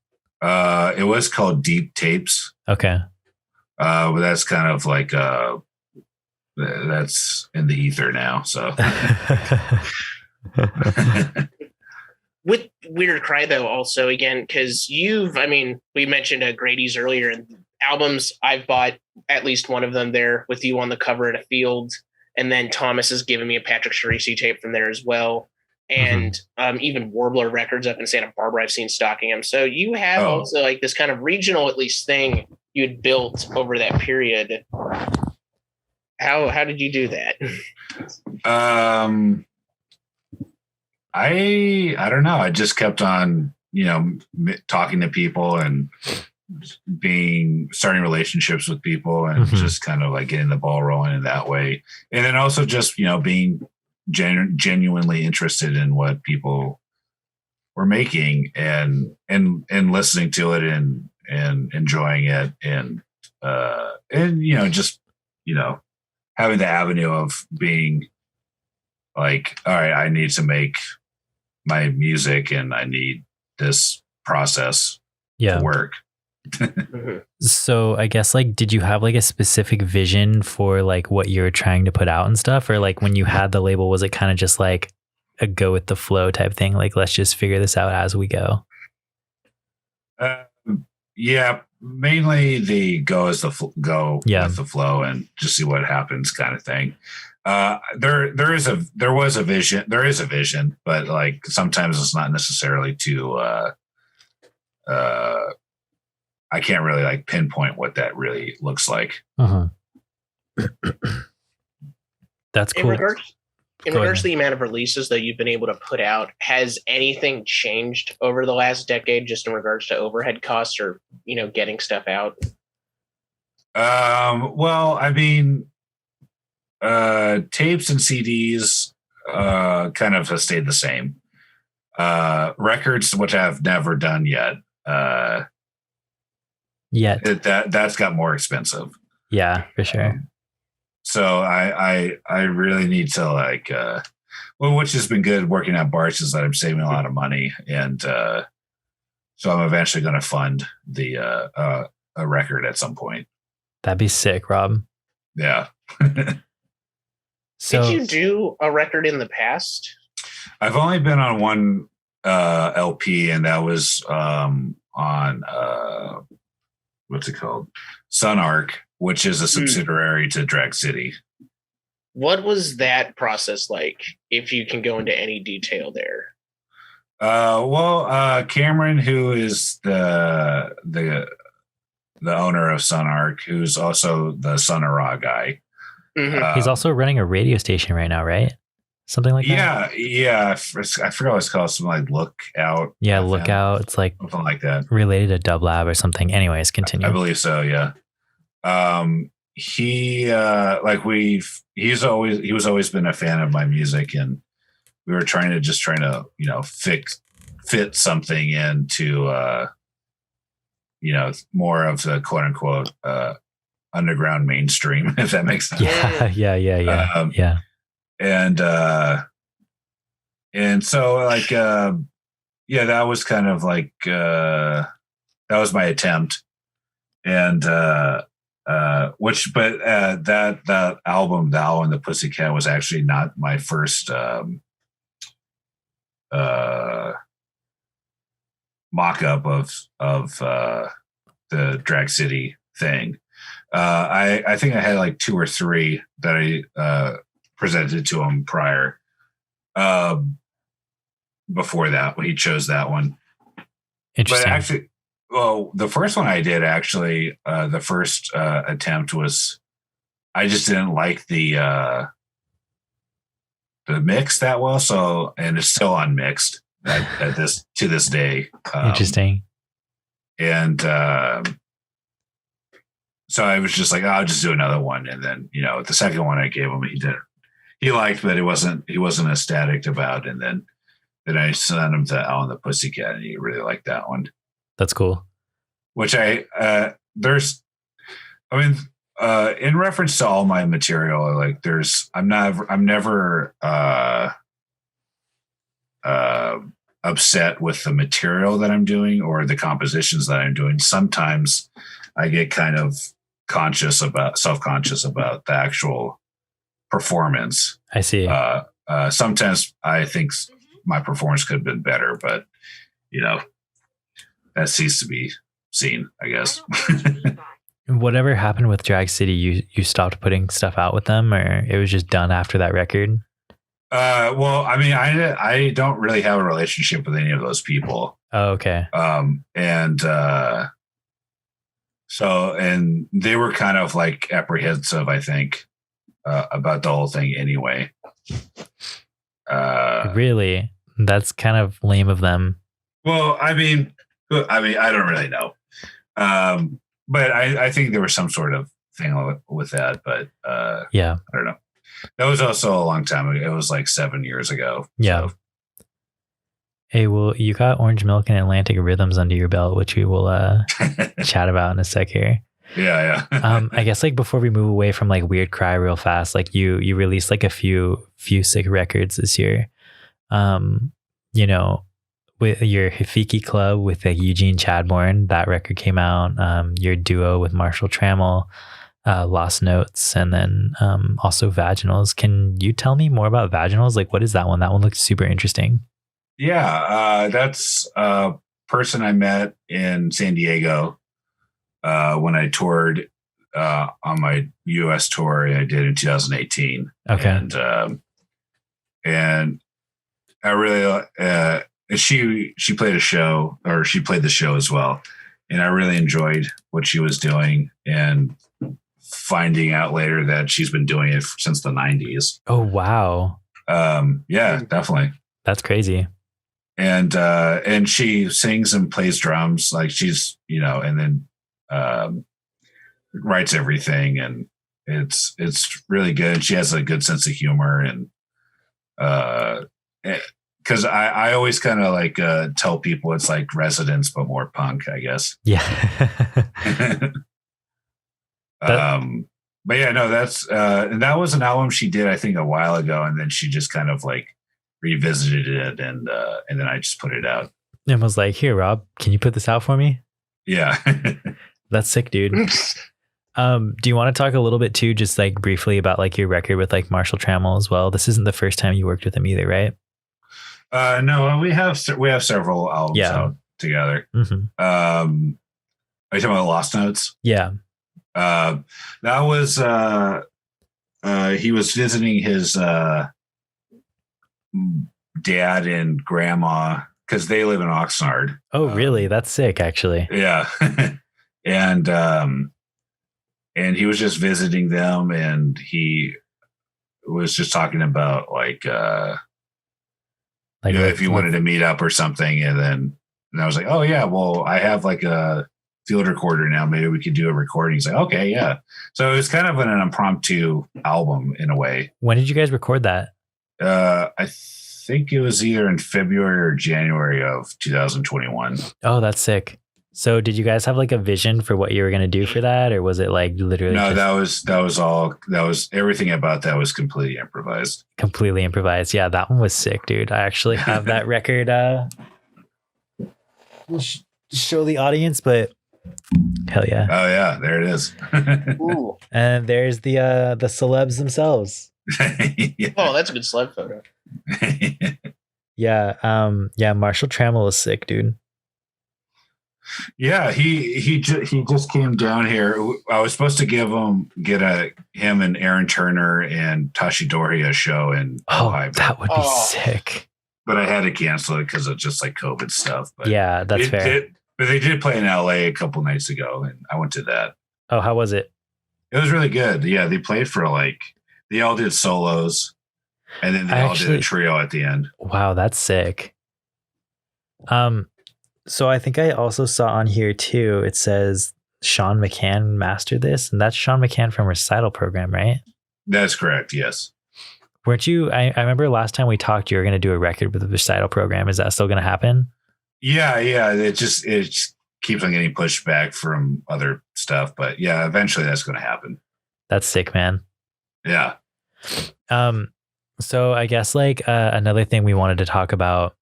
It was called Deep Tapes. Okay. But that's kind of like that's in the ether now. So with Weirdcry though, also again, because we mentioned Grady's earlier, and albums I've bought at least one of them there with you on the cover at a field, and then Thomas has given me a Patrick Shirisi tape from there as well. And even Warbler Records up in Santa Barbara, I've seen stocking them. So you have also like this kind of regional, at least, thing you'd built over that period. How did you do that? I don't know. I just kept on, talking to people and starting relationships with people and just kind of like getting the ball rolling in that way. And then also just, being genuinely interested in what people were making and listening to it and enjoying it and just having the avenue of being like, all right, I need to make my music and I need this process to work. So I guess like, did you have like a specific vision for like what you're trying to put out and stuff? Or like when you had the label, was it kind of just like a go with the flow type thing? Like, let's just figure this out as we go. Yeah, mainly the go with the flow and just see what happens kind of thing. There is a vision, but like sometimes it's not necessarily too I can't really like pinpoint what that really looks like. That's cool. In regards to the amount of releases that you've been able to put out, has anything changed over the last decade just in regards to overhead costs or, getting stuff out? Well, I mean, tapes and CDs kind of have stayed the same. Records, which I've never done yet. That's got more expensive. Yeah, for sure. So I really need to like, which has been good working at bars is that I'm saving a lot of money. And so I'm eventually going to fund the a record at some point. That'd be sick, Rob. Yeah. So, did you do a record in the past? I've only been on one LP, and that was on what's it called? Sun Arc, which is a subsidiary to Drag City. What was that process like, if you can go into any detail there? Cameron, who is the owner of Sun Arc, who's also the Sun Ra guy. He's also running a radio station right now, right? Something like that? Yeah. I forgot what it's called. Something like Lookout. Yeah, Lookout. It's like something like that. Related to Dub Lab or something. Anyways, continue. I believe so, yeah. He was always been a fan of my music, and we were trying to fit something into more of the quote unquote underground mainstream, if that makes sense. Yeah. And so like that was kind of like that was my attempt, and that album, The Owl and the Pussycat, was actually not my first mock-up of the Drag City thing. I think I had like 2 or 3 that I presented to him prior. Before that, when he chose that one. Interesting. But actually, the first one I did actually, the first attempt was, I just didn't like the mix that well. So, and it's still unmixed to this day. Interesting. And so I was just like, I'll just do another one. And then, the second one I gave him, he liked, but he wasn't ecstatic about. And then I sent him to Owl and the Pussycat, and he really liked that one. That's cool. Which in reference to all my material, like I'm never upset with the material that I'm doing or the compositions that I'm doing. Sometimes I get kind of self-conscious about the actual performance. I see. Sometimes I think my performance could have been better, but that ceased to be seen, I guess. Whatever happened with Drag City, you stopped putting stuff out with them, or it was just done after that record? Well, I mean, I don't really have a relationship with any of those people. Oh, okay. And they were kind of like apprehensive, I think, about the whole thing anyway. Really? That's kind of lame of them. Well, I mean, I don't really know. But I think there was some sort of thing with that, but yeah, I don't know. That was also a long time ago. It was like 7 years ago. Yeah. So. Hey, well, you got Orange Milk and Atlantic Rhythms under your belt, which we will chat about in a sec here. Yeah. I guess like before we move away from like Weirdcry real fast, like you released like a few sick records this year. With your Hifiki Club with Eugene Chadbourne, that record came out. Your duo with Marshall Trammell, Lost Notes, and then also Vaginals. Can you tell me more about Vaginals? Like, what is that one? That one looks super interesting. Yeah, that's a person I met in San Diego when I toured on my U.S. tour I did in 2018. Okay. And I really... she played the show as well, and I really enjoyed what she was doing, and finding out later that she's been doing it since the 90s. Oh wow. Yeah, definitely. That's crazy. And she sings and plays drums, like she's and then writes everything, and it's really good. She has a good sense of humor, and because I always kind of like tell people it's like Residents, but more punk, I guess. Yeah. But yeah, no, that's and that was an album she did, I think, a while ago, and then she just kind of like revisited it, and then I just put it out. And was like, "Here, Rob, can you put this out for me?" Yeah. That's sick, dude. Do you want to talk a little bit too, just like briefly about like your record with like Marshall Trammell as well? This isn't the first time you worked with him either, right? No, we have several albums out together. Mm-hmm. Are you talking about Lost Notes? Yeah. That was he was visiting his dad and grandma because they live in Oxnard. Oh, really? That's sick, actually. Yeah. And he was just visiting them, and he was just talking about like if you wanted to meet up or something, and I was like, oh yeah, well, I have like a field recorder now. Maybe we could do a recording. He's like, okay, yeah. So it was kind of an impromptu album in a way. When did you guys record that? I think it was either in February or January of 2021. Oh, that's sick. So did you guys have like a vision for what you were going to do for that? Or was it like literally? No, that was everything about that was completely improvised. Completely improvised. Yeah, that one was sick, dude. I actually have that record. We'll show the audience, but hell yeah. Oh yeah, there it is. Ooh. And there's the celebs themselves. Yeah. Oh, that's a good celeb photo. Yeah. Marshall Trammell is sick, dude. Yeah, he just came down here. I was supposed to get him and Aaron Turner and Tashi Dori a show in Ojai. That would be sick. But I had to cancel it because of just like COVID stuff. But yeah, that's fair. But they did play in LA a couple nights ago, and I went to that. Oh, how was it? It was really good. Yeah, they played for they all did solos, and then they all did a trio at the end. Wow, that's sick. So I think I also saw on here too, it says Sean McCann mastered this, and that's Sean McCann from Recital Program, right? That's correct, yes. Weren't you, I remember last time we talked, you were going to do a record with the Recital Program. Is that still going to happen? Yeah. It just keeps on getting pushed back from other stuff, but yeah, eventually that's going to happen. That's sick, man. Yeah. So I guess like another thing we wanted to talk about,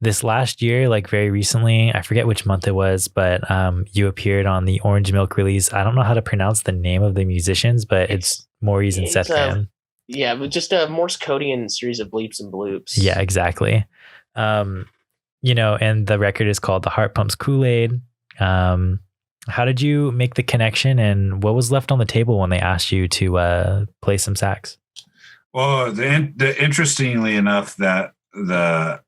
this last year, like very recently, I forget which month it was, but you appeared on the Orange Milk release. I don't know how to pronounce the name of the musicians, but it's Maurice and Seth Graham. Yeah, but just a Morse Codian series of bleeps and bloops. Yeah, exactly. You know, and the record is called The Heart Pumps Kool-Aid. How did you make the connection, and what was left on the table when they asked you to play some sax? Well, interestingly enough, that the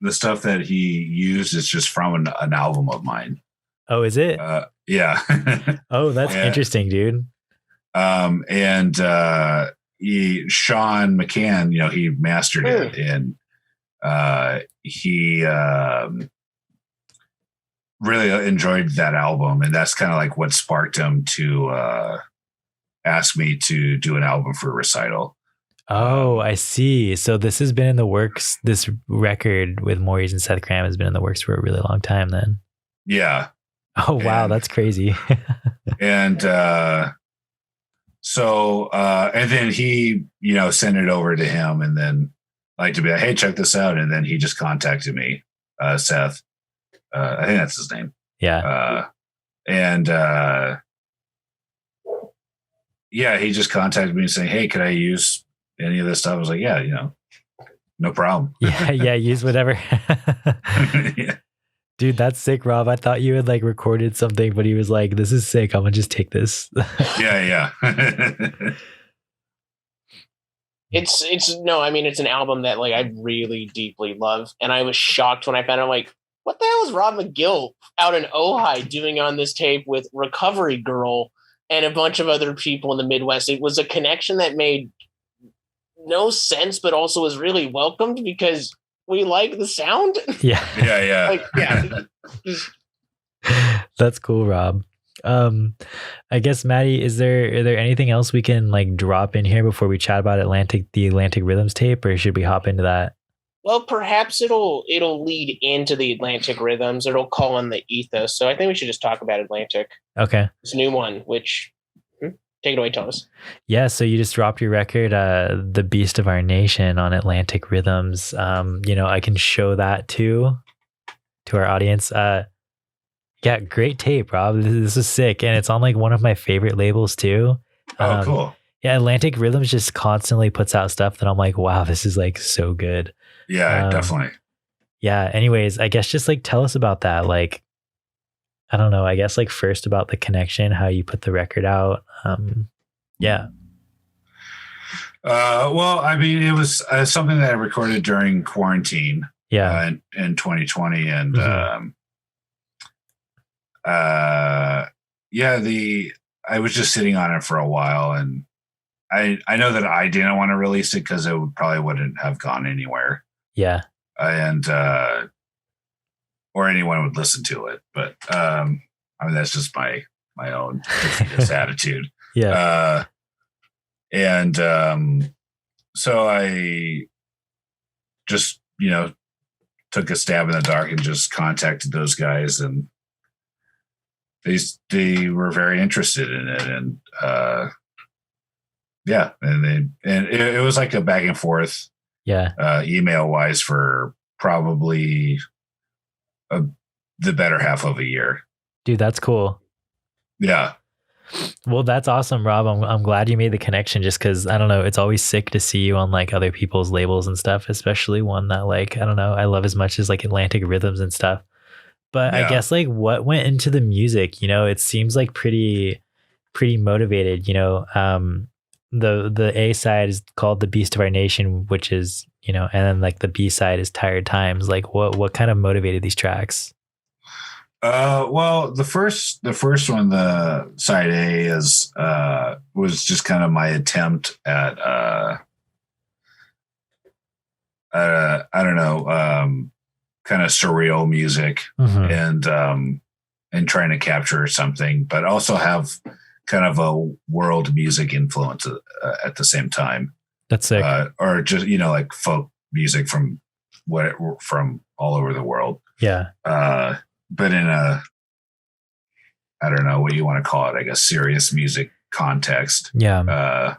stuff that he used is just from an album of mine. Oh, is it? Yeah. Oh, that's interesting, dude. Sean McCann, you know, he mastered it, and he really enjoyed that album, and that's kind of like what sparked him to ask me to do an album for Recital. Oh, I see. So this has been in the works. This record with Maurice and Seth Graham has been in the works for a really long time then. Yeah. Oh, wow. That's crazy. And and then he, you know, sent it over to him, and then like to be like, hey, check this out. And then he just contacted me, Seth. I think that's his name. Yeah. He just contacted me saying, hey, could I use any of this stuff? I was like, yeah, you know, no problem. yeah, use whatever. Yeah. Dude, that's sick, Rob. I thought you had like recorded something, but he was like, this is sick. I'm gonna just take this. Yeah. It's an album that like I really deeply love. And I was shocked when I found out, like, what the hell is Rob Magill out in Ojai doing on this tape with Recovery Girl and a bunch of other people in the Midwest? It was a connection that made no sense, but also was really welcomed because we like the sound. Yeah. Yeah. That's cool, Rob. I guess, Maddie, are there anything else we can like drop in here before we chat about the Atlantic Rhythms tape, or should we hop into that? Well, perhaps it'll lead into the Atlantic Rhythms. It'll call on the ethos. So I think we should just talk about Atlantic. Okay. This new one, which take it away, Thomas. Yeah, so you just dropped your record, The Beast of Our Nation, on Atlantic Rhythms. You know, I can show that to our audience. Yeah, great tape, Rob. This is sick. And it's on like one of my favorite labels too. Oh, cool. Yeah, Atlantic Rhythms just constantly puts out stuff that I'm like, wow, this is like so good. Yeah, definitely. Yeah. Anyways, I guess just like tell us about that. Like, I don't know. I guess like first about the connection, how you put the record out. Yeah. Well, I mean, it was something that I recorded during quarantine. Yeah. In 2020, and I was just sitting on it for a while, and I know that I didn't want to release it because it probably wouldn't have gone anywhere. Yeah. And or anyone would listen to it, but I mean, that's just my own attitude. Yeah. So I just, you know, took a stab in the dark and just contacted those guys, and they were very interested in it, and it was like a back and forth, email wise, for probably the better half of a year. Dude, that's cool. Yeah. Well, that's awesome, Rob. I'm glad you made the connection, just because, I don't know, it's always sick to see you on like other people's labels and stuff, especially one that like, I don't know, I love as much as like Atlantic Rhythms and stuff. But I guess like what went into the music, you know, it seems like pretty motivated, you know. The A side is called The Beast of Our Nation, which is, you know, and then like the B side is Tired Times. Like what kind of motivated these tracks? Well, the first one, the side A, is was just kind of my attempt at I don't know, kind of surreal music, and trying to capture something, but also have kind of a world music influence at the same time. That's sick. Or just, you know, like folk music from all over the world. Yeah. But in a, I don't know what you want to call it, I guess, serious music context. Yeah.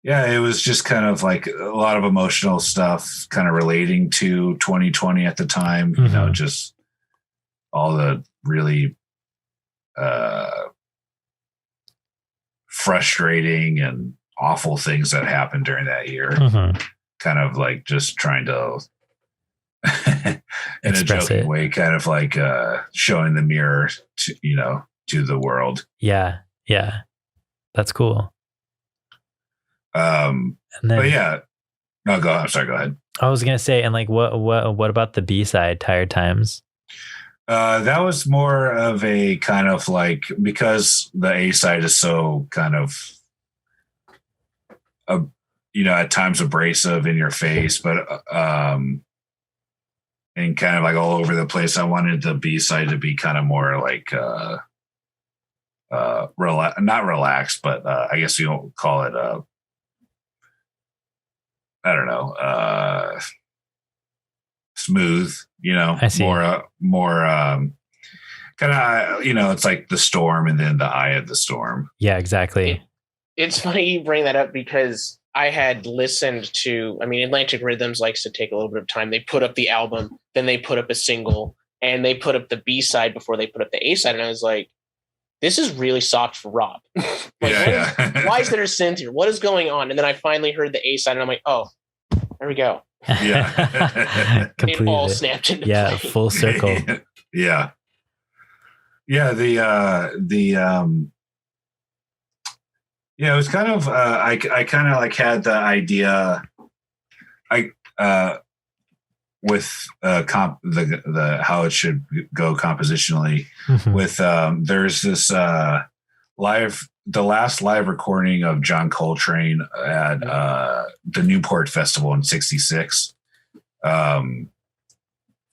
Yeah, it was just kind of like a lot of emotional stuff kind of relating to 2020 at the time, you know, just all the really frustrating and awful things that happened during that year. Kind of like just trying to, in a joking way, kind of like showing the mirror to, you know, to the world. Yeah. Yeah. That's cool. And then, but yeah, no, go. I'm sorry. Go ahead. I was gonna say, and like, what about the B side, Tired Times? That was more of a kind of like, because the A side is so kind of, you know, at times abrasive in your face, but and kind of like all over the place. I wanted the B side to be kind of more like not relaxed, but I guess you don't call it I don't know, smooth, you know, more kind of, you know, it's like the storm and then the eye of the storm. Yeah, exactly. It's funny you bring that up because I had listened to, I mean, Atlantic Rhythms likes to take a little bit of time. They put up the album, then they put up a single, and they put up the B side before they put up the A side. And I was like, this is really soft for Rob. Why is there a synth here? What is going on? And then I finally heard the A side, and I'm like, oh, there we go. Yeah. It all snapped into play. Full circle. Yeah. Yeah. Yeah, it was kind of, I kind of like had the idea, with the how it should go compositionally. With there's this the last live recording of John Coltrane at the Newport Festival in '66.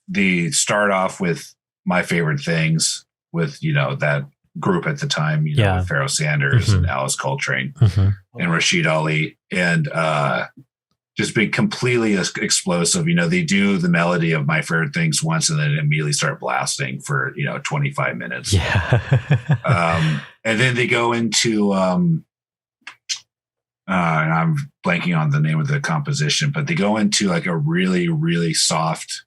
They start off with My Favorite Things with, you know, that group at the time, you know, with Pharoah Sanders and Alice Coltrane and Rashid Ali, and just being completely explosive. You know, they do the melody of My Favorite Things once and then immediately start blasting for, you know, 25 minutes. Yeah. And then they go into, and I'm blanking on the name of the composition, but they go into like a really, really soft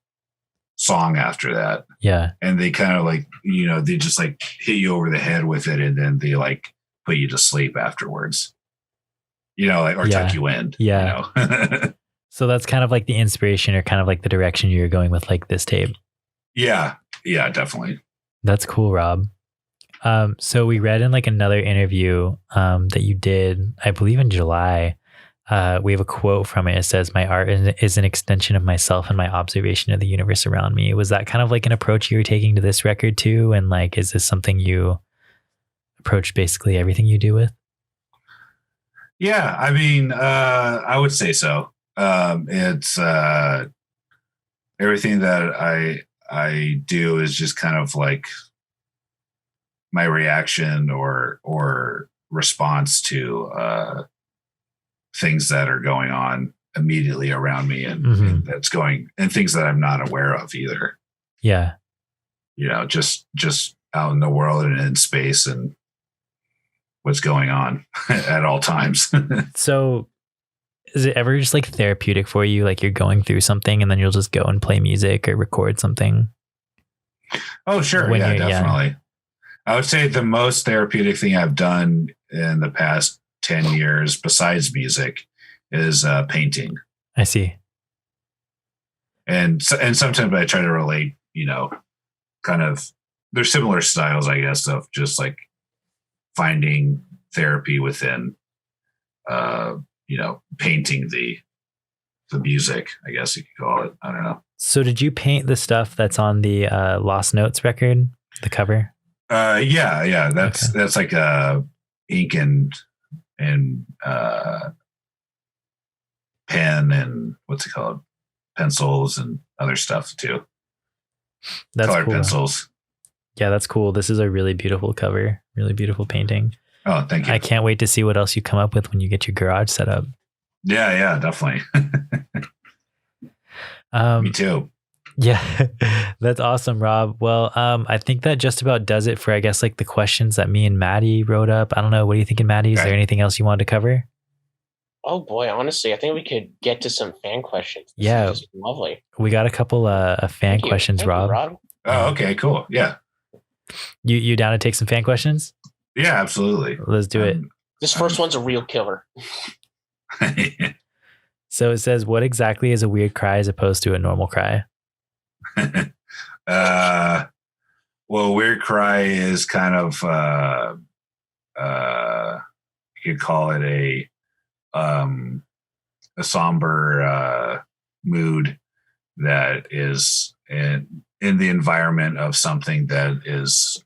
song after that. Yeah. And they kind of like, you know, they just like hit you over the head with it, and then they like put you to sleep afterwards. You know, like, or tuck you in. Yeah. You know? So that's kind of like the inspiration or kind of like the direction you're going with like this tape. Yeah. Yeah, definitely. That's cool, Rob. So we read in like another interview that you did, I believe in July. We have a quote from it. It says, "My art is an extension of myself and my observation of the universe around me." Was that kind of like an approach you were taking to this record too? And like, is this something you approach basically everything you do with? Yeah, I mean, I would say so. It's everything that I do is just kind of like my reaction or response to things that are going on immediately around me, and that's going, and things that I'm not aware of either. Yeah. You know, just out in the world and in space and what's going on at all times. So is it ever just like therapeutic for you? Like you're going through something and then you'll just go and play music or record something? Oh, sure. Yeah, definitely. Yeah. I would say the most therapeutic thing I've done in the past 10 years besides music is painting. I see. And sometimes I try to relate, you know, kind of, there's similar styles, I guess, of just like finding therapy within, you know, painting the music, I guess you could call it. I don't know. So did you paint the stuff that's on the Lost Notes record, the cover? Yeah. That's like ink and pen and what's it called? Pencils and other stuff too. That's colored cool. Pencils. Yeah, that's cool. This is a really beautiful cover, really beautiful painting. Oh, thank you. I can't wait to see what else you come up with when you get your garage set up. Yeah, definitely. Me too. Yeah, that's awesome, Rob. Well, I think that just about does it for, I guess, like the questions that me and Maddie wrote up. I don't know. What are you thinking, Maddie? Is there anything else you wanted to cover? Oh boy, honestly, I think we could get to some fan questions. This is lovely. We got a couple of fan questions, Thank Rob. you, Rob. Oh, okay, cool. Yeah. You down to take some fan questions? Yeah, absolutely. Let's do it. This first one's a real killer. So it says, what exactly is a weird cry as opposed to a normal cry? Well, weird cry is kind of you could call it a somber mood that is in the environment of something that is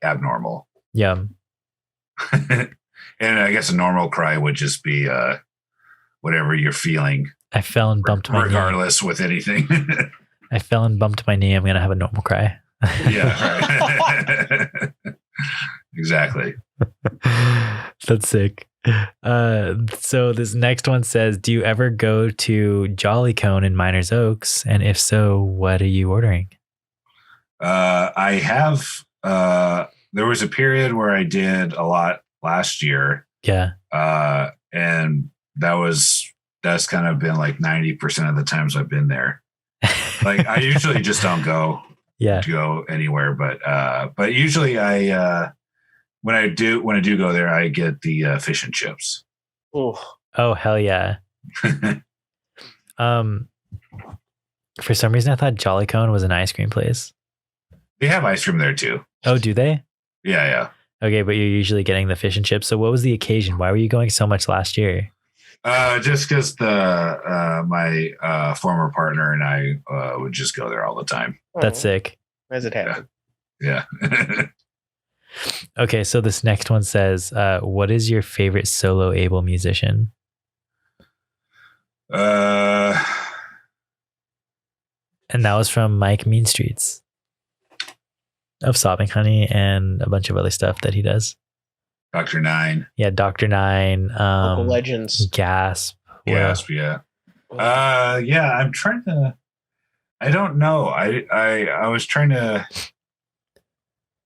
abnormal. Yeah. And I guess a normal cry would just be whatever you're feeling. I fell and bumped my knee. Regardless with anything. I fell and bumped my knee. I'm going to have a normal cry. Yeah. Right. Exactly. That's sick. So this next one says, do you ever go to Jolly Cone in Miners Oaks? And if so, what are you ordering? I have, there was a period where I did a lot last year. Yeah. And that's kind of been like 90% of the times I've been there. Like I usually just don't go anywhere, but usually when I do go there, I get the fish and chips. Ooh. Oh, hell yeah. For some reason I thought Jolly Cone was an ice cream place. They have ice cream there too. Oh, do they? Yeah. Okay, but you're usually getting the fish and chips. So what was the occasion? Why were you going so much last year? Just because my former partner and I would just go there all the time. That's sick. As it happened. Yeah. Okay, so this next one says, what is your favorite solo able musician? And that was from Mike Meanstreets of Sobbing Honey and a bunch of other stuff that he does. Dr. Nine. Yeah, Dr. Nine. Local legends. Gasp. Gasp, yeah. I'm trying to, I don't know. I was trying to,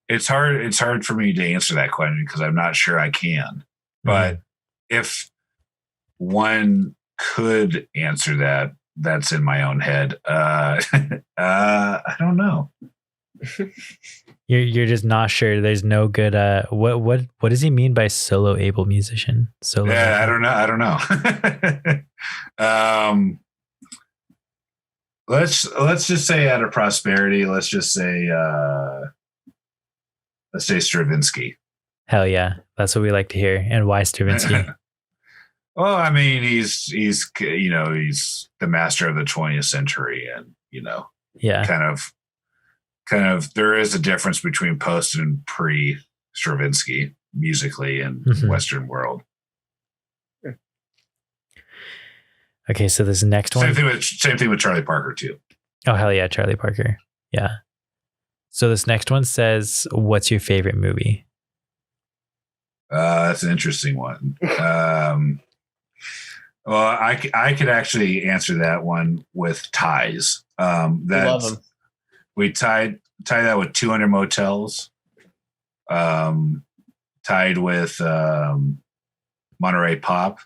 it's hard for me to answer that question because I'm not sure I can. But if one could answer that, that's in my own head. I don't know. You're just not sure. There's no good. What does he mean by solo able musician? Solo. Yeah, I don't know. Let's just say out of prosperity. Let's say Stravinsky. Hell yeah, that's what we like to hear. And why Stravinsky? Well, I mean, he's the master of the 20th century, and kind of there is a difference between post and pre Stravinsky musically in Western world. Okay, so this next one. Same thing with Charlie Parker too. Oh hell yeah, Charlie Parker. Yeah. So this next one says, "What's your favorite movie?" That's an interesting one. Well, I could actually answer that one with ties. Love them. We tie that with 200 Motels. Tied with Monterey Pop,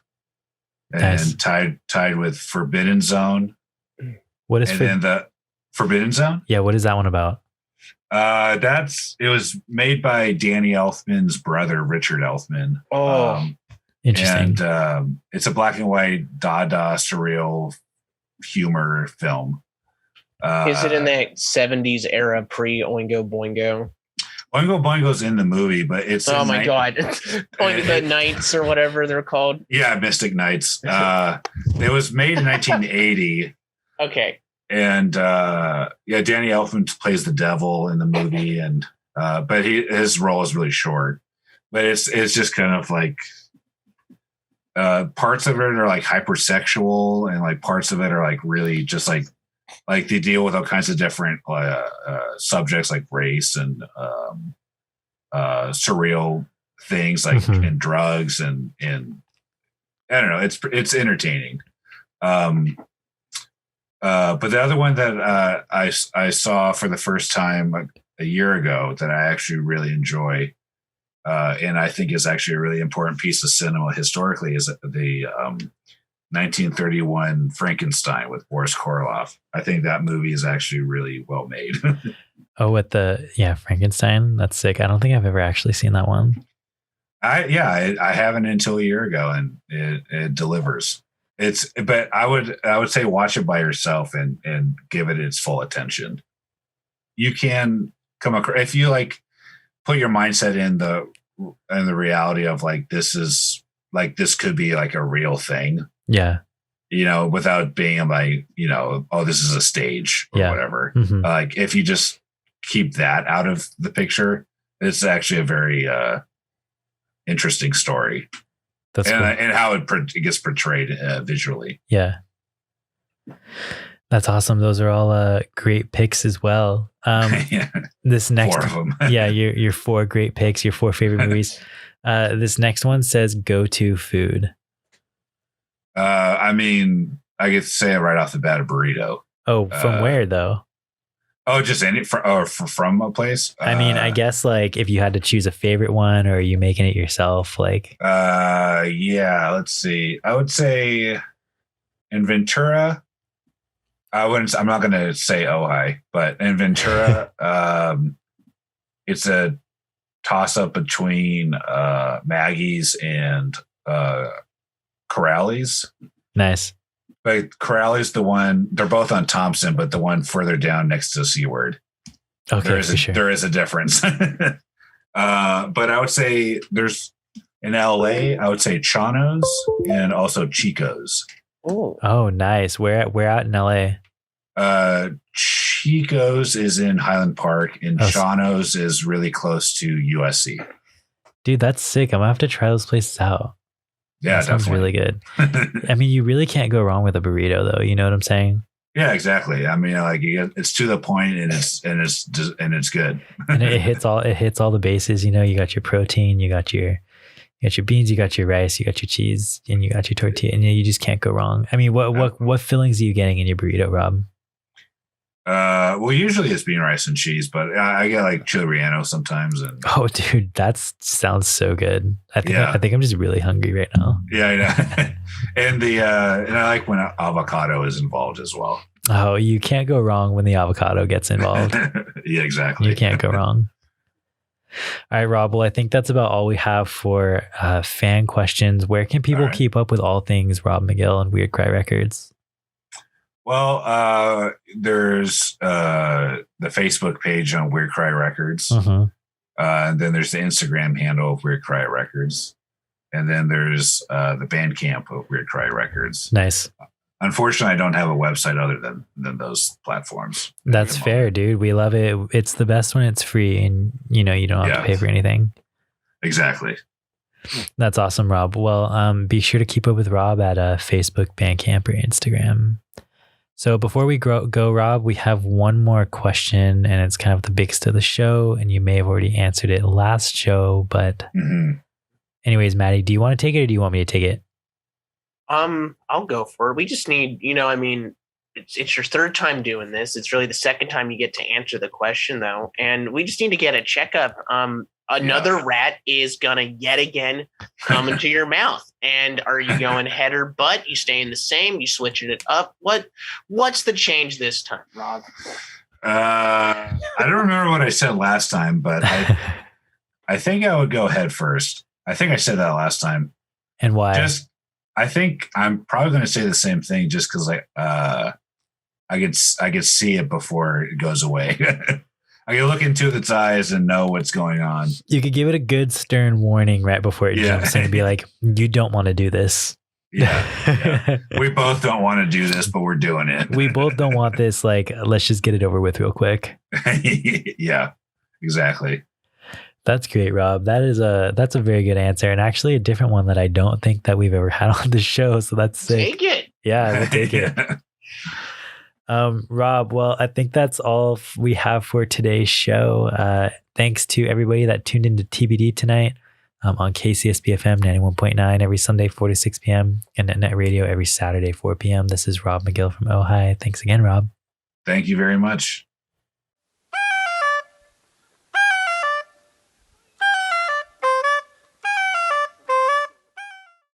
and nice. tied with Forbidden Zone. What is then the Forbidden Zone? Yeah, what is that one about? It was made by Danny Elfman's brother, Richard Elfman. Interesting. And it's a black and white Dada surreal humor film. Is it in that 70s era pre Oingo Boingo? Oingo Boingo's in the movie, but it's God, Oingo the Knights or whatever they're called. Yeah, Mystic Knights. It was made in 1980. Okay. And Danny Elfman plays the devil in the movie, and but his role is really short. But it's just kind of like parts of it are like hypersexual, and like parts of it are like really just like they deal with all kinds of different subjects like race and surreal things like and drugs and I don't know. It's entertaining. But the other one that I saw for the first time a year ago that I actually really enjoy and I think is actually a really important piece of cinema historically, is the 1931 Frankenstein with Boris Karloff. I think that movie is actually really well made. Oh, with Frankenstein. That's sick. I don't think I've ever actually seen that one. I haven't until a year ago, and it delivers. But I would say watch it by yourself and give it its full attention. You can come across, if you like put your mindset in the reality of like this could be like a real thing. Yeah. Without being like, oh, this is a stage or whatever. Mm-hmm. Like if you just keep that out of the picture, it's actually a very interesting story. That's cool. And how it gets portrayed visually. Yeah. That's awesome. Those are all great picks as well. This next, 4 of them. your 4 great picks, your 4 favorite movies. This next one says go-to food. I mean, I get to say it right off the bat, a burrito. Oh, from where though? Oh, just from a place. I mean, I guess like if you had to choose a favorite one, or are you making it yourself? Like, let's see. I would say in Ventura. I'm not going to say Ojai, but in Ventura, it's a toss up between Maggie's and Corrales. Nice. But Corrales, the one, they're both on Thompson, but the one further down next to Seaward. Okay, there is a difference. But I would say there's in LA, I would say Chano's and also Chico's. Oh, nice. Where out in LA? Chico's is in Highland Park, and Chano's is really close to USC. Dude, that's sick. I'm gonna have to try those places out. Yeah, that sounds really good. I mean, you really can't go wrong with a burrito, though. You know what I'm saying? Yeah, exactly. I mean, like it's to the point, and it's good. And it hits all the bases. You got your protein, you got your beans, you got your rice, you got your cheese, and you got your tortilla, and you just can't go wrong. I mean, what fillings are you getting in your burrito, Rob? Well, usually it's bean, rice, and cheese, but I get like chili relleno sometimes. And oh, dude, that sounds so good. I think I'm just really hungry right now. Yeah, I know. And I like when avocado is involved as well. Oh, you can't go wrong when the avocado gets involved. Yeah, exactly. You can't go wrong. All right, Rob. Well, I think that's about all we have for fan questions. Where can people keep up with all things Rob Magill and Weirdcry Records? Well, there's the Facebook page on Weirdcry Records. Uh-huh. And then there's the Instagram handle of Weirdcry Records. And then there's the Bandcamp of Weirdcry Records. Nice. Unfortunately, I don't have a website other than those platforms. That's fair, dude. We love it. It's the best when it's free and you don't have to pay for anything. Exactly. That's awesome, Rob. Well, be sure to keep up with Rob at Facebook, Bandcamp, or Instagram. So before we go, Rob, we have one more question, and it's kind of the biggest of the show, and you may have already answered it last show, but anyways, Maddie, do you want to take it or do you want me to take it? I'll go for it. We just need, it's your 3rd time doing this. It's really the 2nd time you get to answer the question, though. And we just need to get a checkup. Another rat is gonna yet again come into your mouth. And are you going head or butt? You staying the same? You switching it up? What's the change this time, Rob? I don't remember what I said last time, but I think I would go head first. I think I said that last time. And why? I think I'm probably going to say the same thing just because I could see it before it goes away. I can look into its eyes and know what's going on. You could give it a good stern warning right before it jumps in and be like, you don't want to do this. Yeah. We both don't want to do this, but we're doing it. We both don't want this. Like, let's just get it over with real quick. Yeah, exactly. That's great, Rob. That's a very good answer, and actually a different one that I don't think that we've ever had on the show. So that's sick. Take it. Yeah, we'll take it. Rob, well, I think that's all we have for today's show. Thanks to everybody that tuned into TBD tonight on KCSB FM 91.9 every Sunday 4 to 6 p.m. and at Net Radio every Saturday 4 p.m. This is Rob Magill from Ojai. Thanks again, Rob. Thank you very much.